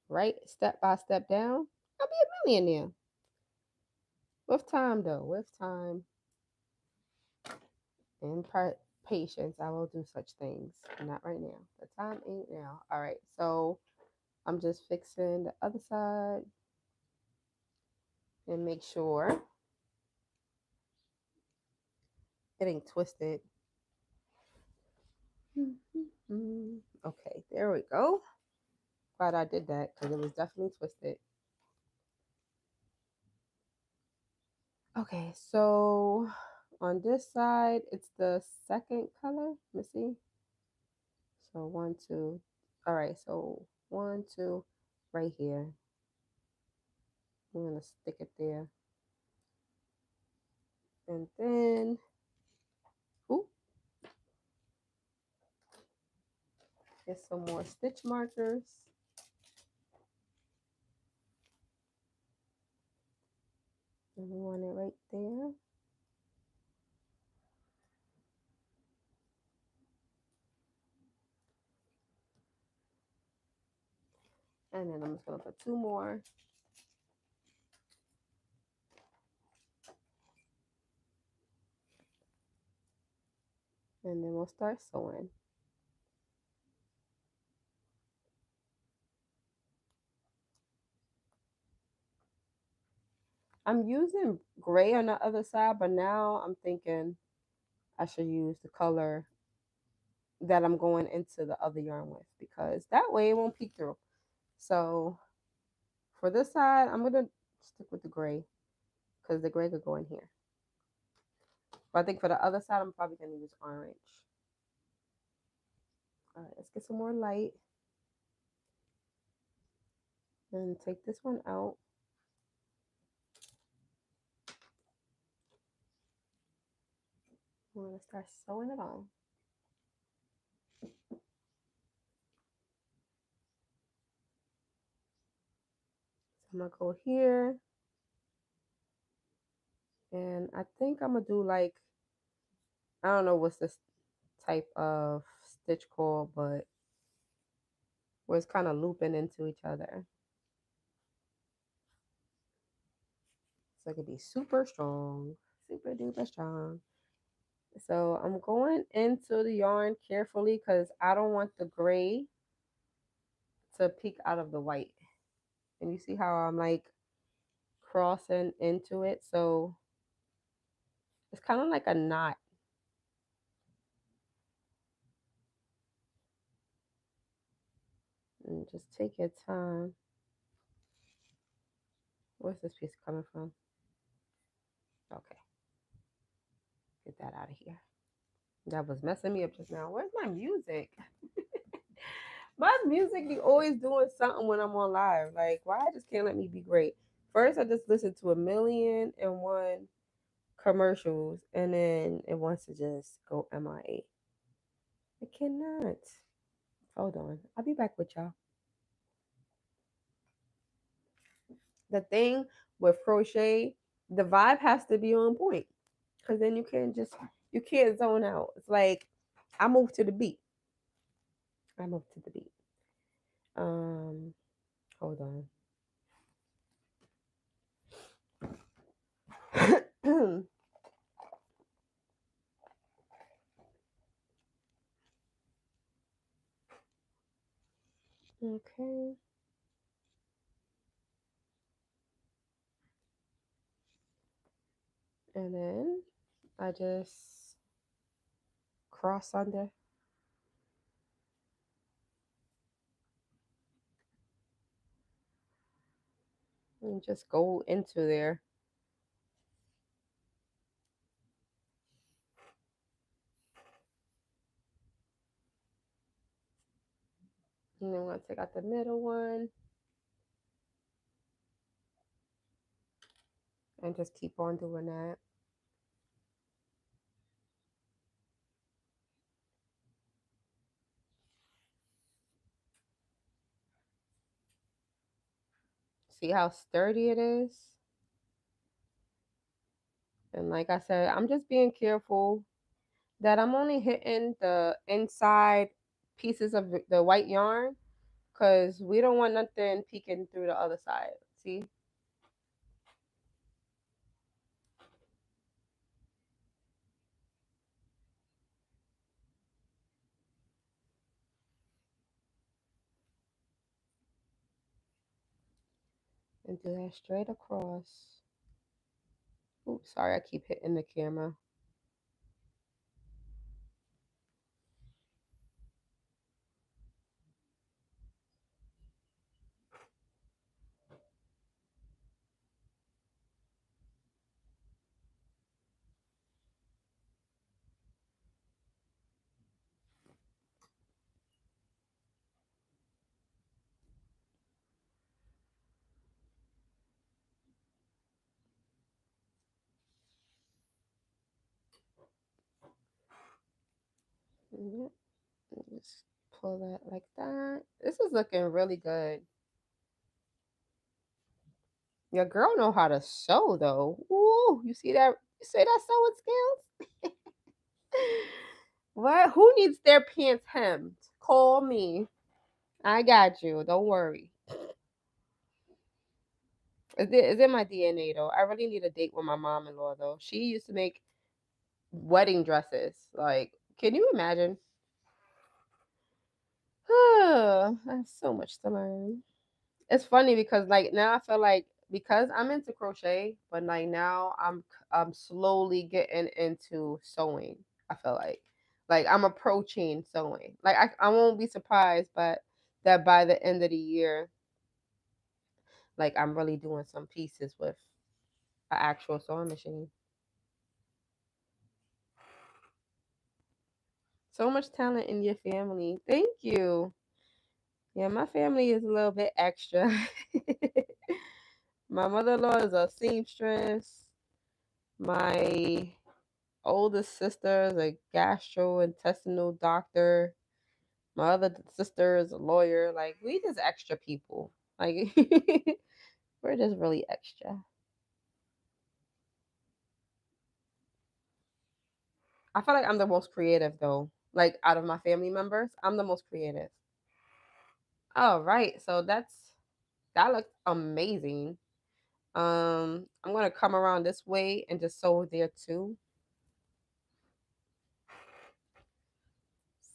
[SPEAKER 1] write step by step down, I'll be a millionaire. With time though, with time and patience, I will do such things. Not right now. The time ain't now. All right, so I'm just fixing the other side and make sure it ain't twisted. Okay, there we go. Glad I did that because it was definitely twisted. Okay, so on this side, it's the second color. Let me see. So one, two. All right, so one, two, right here. I'm gonna stick it there. And then, ooh, get some more stitch markers. And we want it right there. And then I'm just gonna put two more. And then we'll start sewing. I'm using gray on the other side, but now I'm thinking I should use the color that I'm going into the other yarn with because that way it won't peek through. So for this side, I'm gonna stick with the gray because the gray could go in here. But I think for the other side, I'm probably gonna use orange. All right, let's get some more light. And take this one out. I'm gonna start sewing it on. I'm gonna go here, and I think I'm gonna do like, I don't know what's this type of stitch called, but where it's kind of looping into each other. So it could be super strong, super duper strong. So I'm going into the yarn carefully because I don't want the gray to peek out of the white. And you see how I'm like crossing into it? So it's kind of like a knot. And just take your time. Where's this piece coming from? Okay, get that out of here. That was messing me up just now. Where's my music? My music be always doing something when I'm on live. Like, why I just can't let me be great? First, I just listened to 1,000,001 commercials, and then it wants to just go MIA. I cannot. Hold on. I'll be back with y'all. The thing with crochet, the vibe has to be on point. Because then you can't zone out. It's like, I move to the beat. I move to the beat. Hold on. Okay. And then I just cross under and just go into there. And then we're going to take out the middle one and just keep on doing that. See how sturdy it is? And like I said, I'm just being careful that I'm only hitting the inside pieces of the white yarn because we don't want nothing peeking through the other side. See? And do that straight across. Oops, sorry, I keep hitting the camera. Yep. Just pull that like that. This is looking really good. Your girl know how to sew though. Ooh, you see that? You see that sewing skills? What? Who needs their pants hemmed? Call me. I got you. Don't worry. Is it my DNA though? I really need a date with my mom-in-law though. She used to make wedding dresses. Like, can you imagine? I have so much to learn. It's funny because like now I feel like because I'm into crochet, but like now I'm slowly getting into sewing. I feel like I'm approaching sewing. Like I won't be surprised, but that by the end of the year, like I'm really doing some pieces with an actual sewing machine. So much talent in your family. Thank you. Yeah, my family is a little bit extra. My mother-in-law is a seamstress. My oldest sister is a gastrointestinal doctor. My other sister is a lawyer. Like, we just extra people. Like, we're just really extra. I feel like I'm the most creative though. Like, out of my family members, I'm the most creative. All right, so that looks amazing. I'm gonna come around this way and just sew there too.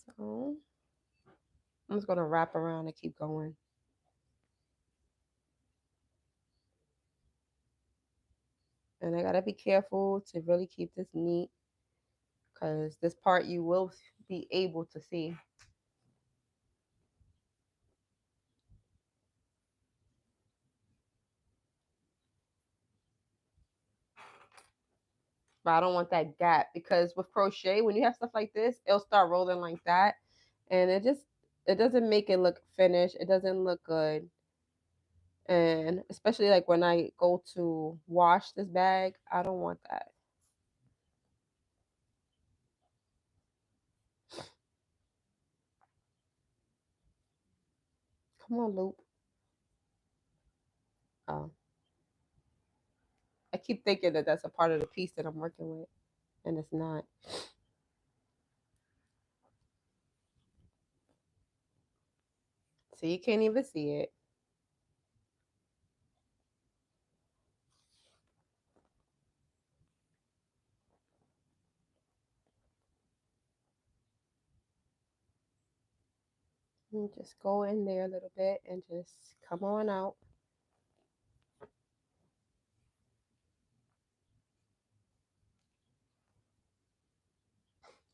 [SPEAKER 1] So I'm just gonna wrap around and keep going. And I gotta be careful to really keep this neat because this part you will be able to see. But I don't want that gap because with crochet, when you have stuff like this, it'll start rolling like that. And it doesn't make it look finished. It doesn't look good. And especially like when I go to wash this bag, I don't want that. Come on, loop. Oh, I keep thinking that that's a part of the piece that I'm working with, and it's not. So you can't even see it. You just go in there a little bit and just come on out.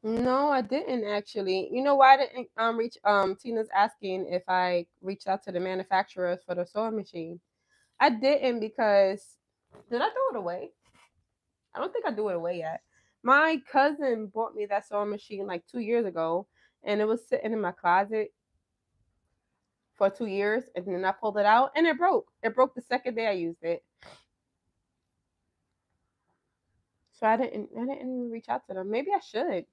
[SPEAKER 1] No, I didn't actually. You know why I didn't reach Tina's asking if I reached out to the manufacturers for the sewing machine. I didn't because did I throw it away? I don't think I threw it away yet. My cousin bought me that sewing machine like 2 years ago and it was sitting in my closet for 2 years and then I pulled it out and it broke. It broke the second day I used it. So I didn't even reach out to them. Maybe I should.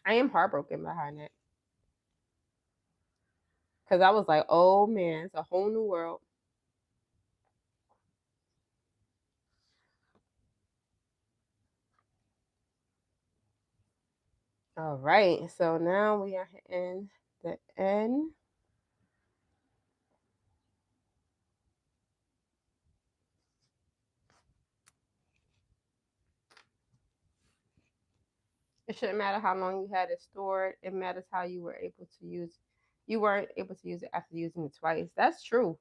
[SPEAKER 1] I am heartbroken behind it. Cause I was like, oh man, it's a whole new world. All right, so now we are hitting the end. It shouldn't matter how long you had it stored. It matters how you were able to use. You weren't able to use it after using it twice. That's true.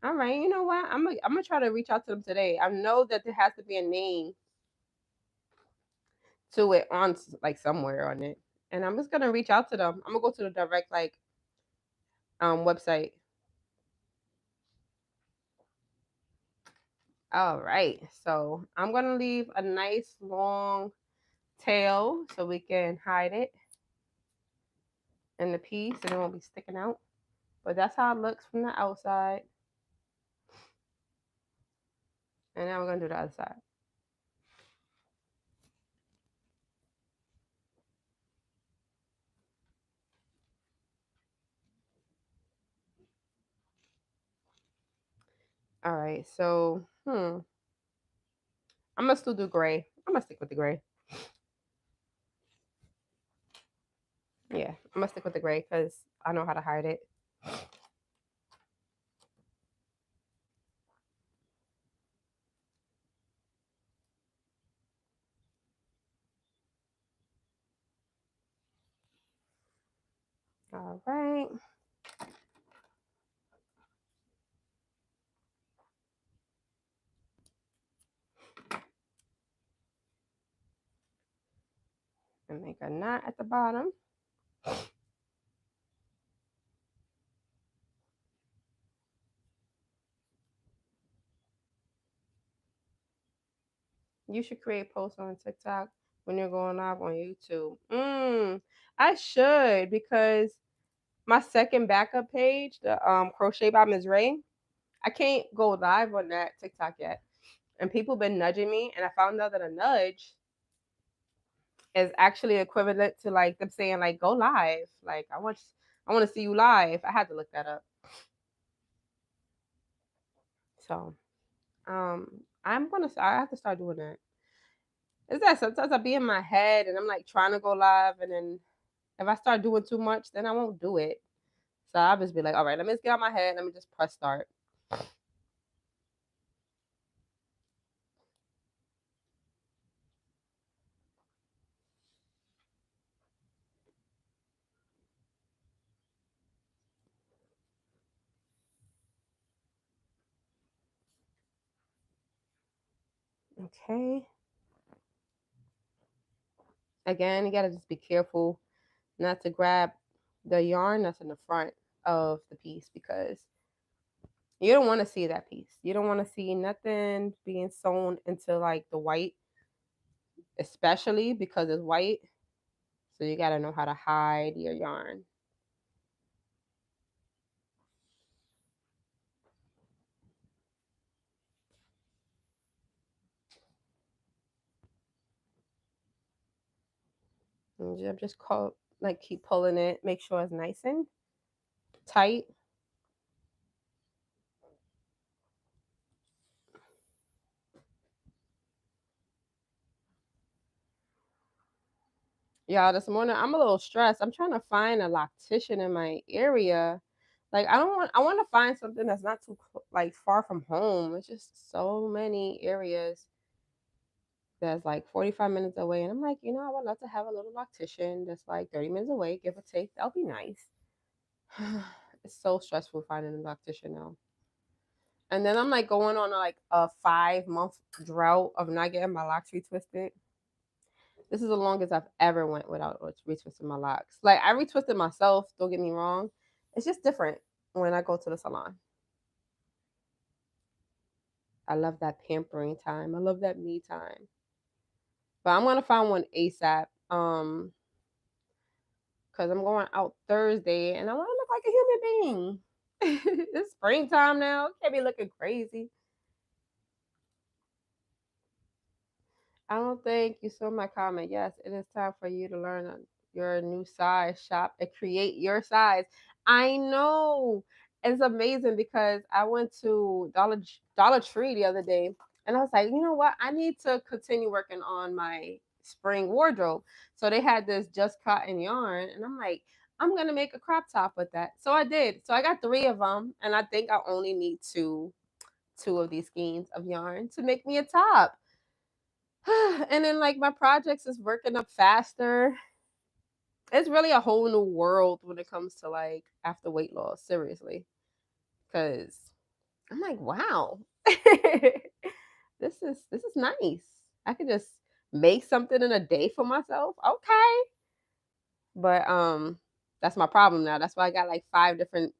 [SPEAKER 1] All right, you know what? I'm gonna try to reach out to them today. I know that there has to be a name to it on like somewhere on it, and I'm just gonna reach out to them. I'm gonna go to the direct like website. All right, so I'm gonna leave a nice long tail so we can hide it in the piece and it won't be sticking out. But that's how it looks from the outside. And now we're gonna do the other side. All right, so I'm gonna still do gray. I'm gonna stick with the gray. Yeah, I'm gonna stick with the gray because I know how to hide it. All right. And make a knot at the bottom. You should create posts on TikTok when you're going live on YouTube. I should because my second backup page, the Crochet by Ms. Ray, I can't go live on that TikTok yet. And people been nudging me, and I found out that a nudge is actually equivalent to like them saying like go live. Like I want to see you live. I had to look that up. So I have to start doing that. Is that sometimes I be in my head and I'm like trying to go live, and then if I start doing too much, then I won't do it. So I'll just be like, all right, let me just get out my head. Let me just press start. Okay. Again, you gotta just be careful not to grab the yarn that's in the front of the piece, because you don't want to see that piece. You don't want to see nothing being sewn into like the white, especially because it's white. So you got to know how to hide your yarn. And just like keep pulling it, make sure it's nice and tight. Yeah, this morning I'm a little stressed. I'm trying to find a loctician in my area. Like I want to find something that's not too like far from home. It's just so many areas that's like 45 minutes away, and I'm like, I would love to have a little loctician that's like 30 minutes away, give or take. That'll be nice. It's so stressful finding a loctician now. And then I'm like going on like a 5-month drought of not getting my locks retwisted. This is the longest I've ever went without retwisting my locks. Like I retwisted myself, don't get me wrong. It's just different when I go to the salon. I love that pampering time. I love that me time. But I'm gonna find one ASAP. Because I'm going out Thursday and I want to look like a human being. It's springtime now. Can't be looking crazy. I don't think you saw my comment. Yes, it is time for you to learn your new size, shop and create your size. I know. It's amazing because I went to Dollar Tree the other day and I was like, you know what? I need to continue working on my spring wardrobe. So they had this just cotton yarn and I'm like, I'm going to make a crop top with that. So I did. So I got 3 of them and I think I only need two of these skeins of yarn to make me a top. And then like my projects is working up faster. It's really a whole new world when it comes to like after weight loss, seriously. Cause I'm like, wow. This is nice. I could just make something in a day for myself. Okay. But that's my problem now. That's why I got like five different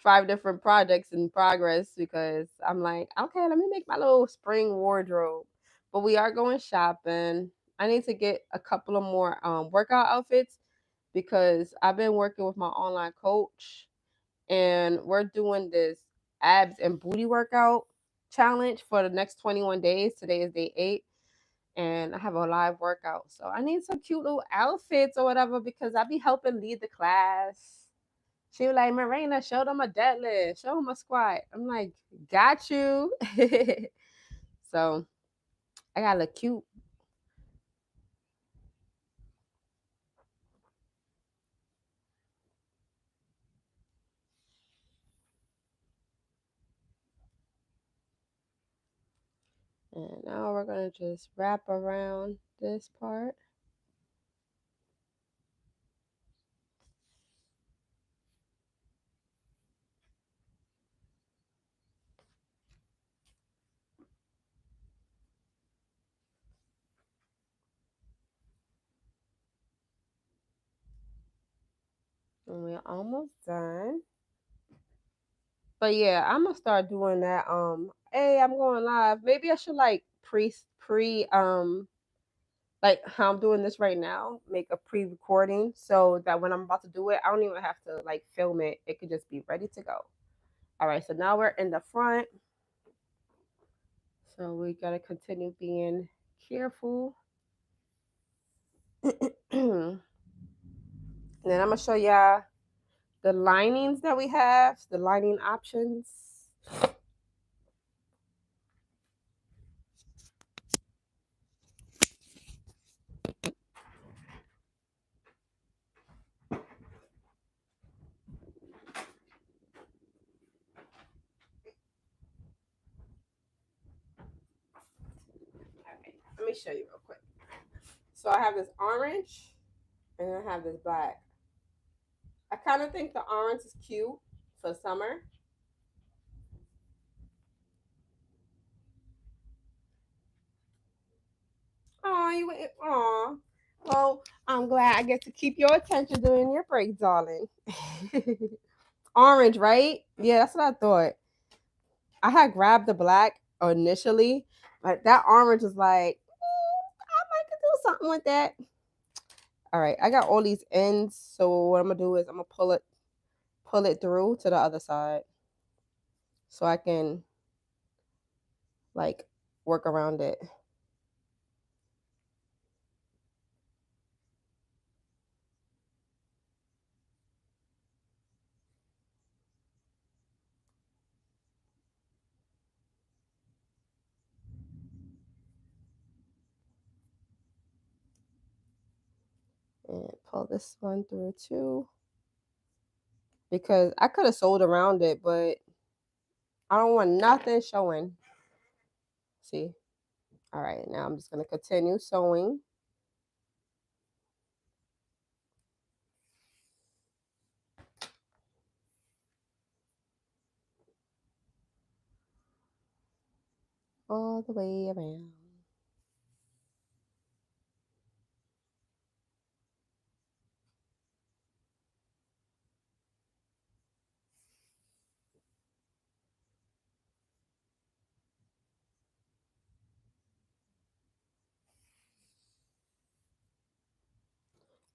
[SPEAKER 1] projects in progress, because I'm like, okay, let me make my little spring wardrobe. But we are going shopping. I need to get a couple of more workout outfits because I've been working with my online coach and we're doing this abs and booty workout challenge for the next 21 days. Today is day 8 and I have a live workout. So I need some cute little outfits or whatever because I be helping lead the class. She was like, Marina, show them a deadlift, show them a squat. I'm like, got you. So I gotta look cute. And now we're gonna just wrap around this part. And we're almost done. But yeah, I'm gonna start doing that. Hey, I'm going live. Maybe I should like pre like how I'm doing this right now, make a pre-recording so that when I'm about to do it, I don't even have to like film it. It could just be ready to go. All right, so now we're in the front. So we gotta continue being careful. And then I'm gonna show y'all the linings that we have, the lining options. Okay, let me show you real quick. So I have this orange and I have this black. I kind of think the orange is cute for summer. Oh, you went. Aw. Well, I'm glad I get to keep your attention during your break, darling. Orange, right? Yeah, that's what I thought. I had grabbed the black initially, but that orange is like, I might could do something with that. All right, I got all these ends, so what I'm gonna do is I'm gonna pull it through to the other side, so I can like work around it. And pull this one through too, because I could have sewed around it, but I don't want nothing showing. See? All right, now I'm just gonna continue sewing. All the way around.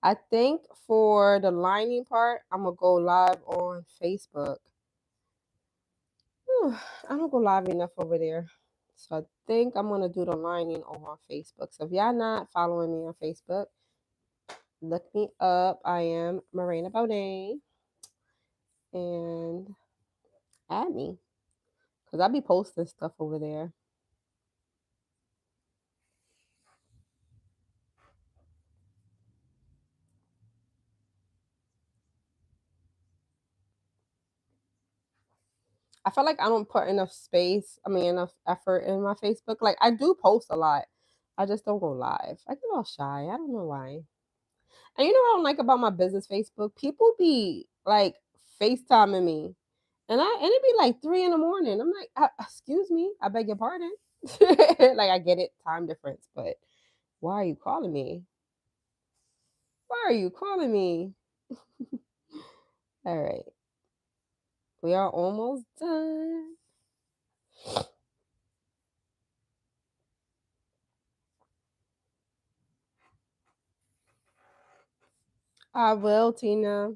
[SPEAKER 1] I think for the lining part, I'm gonna go live on Facebook. Whew, I don't go live enough over there. So I think I'm gonna do the lining over on Facebook. So if y'all not following me on Facebook, look me up. I am Marina Baudet and add me. Cause I be posting stuff over there. I feel like I don't put enough space, enough effort in my Facebook. Like I do post a lot. I just don't go live. I get all shy. I don't know why. And you know what I don't like about my business Facebook? People be like FaceTiming me. And it be like 3 in the morning. I'm like, excuse me, I beg your pardon. Like I get it, time difference, but why are you calling me? Why are you calling me? All right. We are almost done. I will, Tina.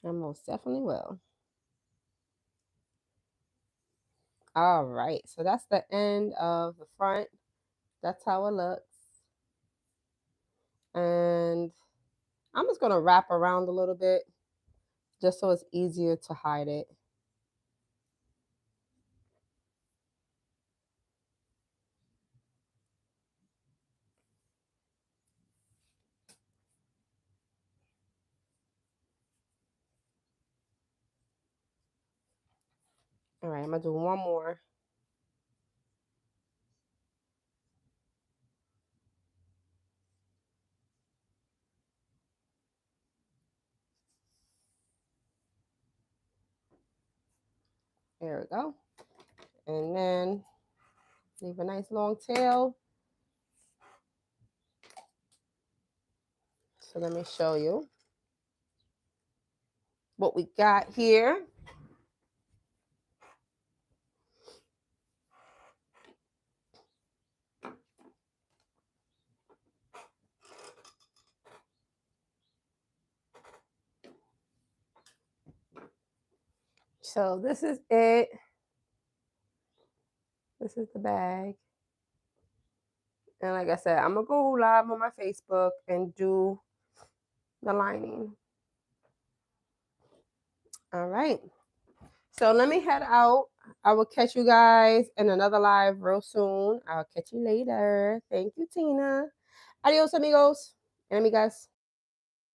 [SPEAKER 1] I most definitely will. All right. So that's the end of the front. That's how it looks. And I'm just going to wrap around a little bit just so it's easier to hide it. All right. I'm going to do one more. There we go. And then leave a nice long tail. So let me show you what we got here. So this is it. This is the bag. And like I said, I'm going to go live on my Facebook and do the lining. All right. So let me head out. I will catch you guys in another live real soon. I'll catch you later. Thank you, Tina. Adios, amigos and amigas.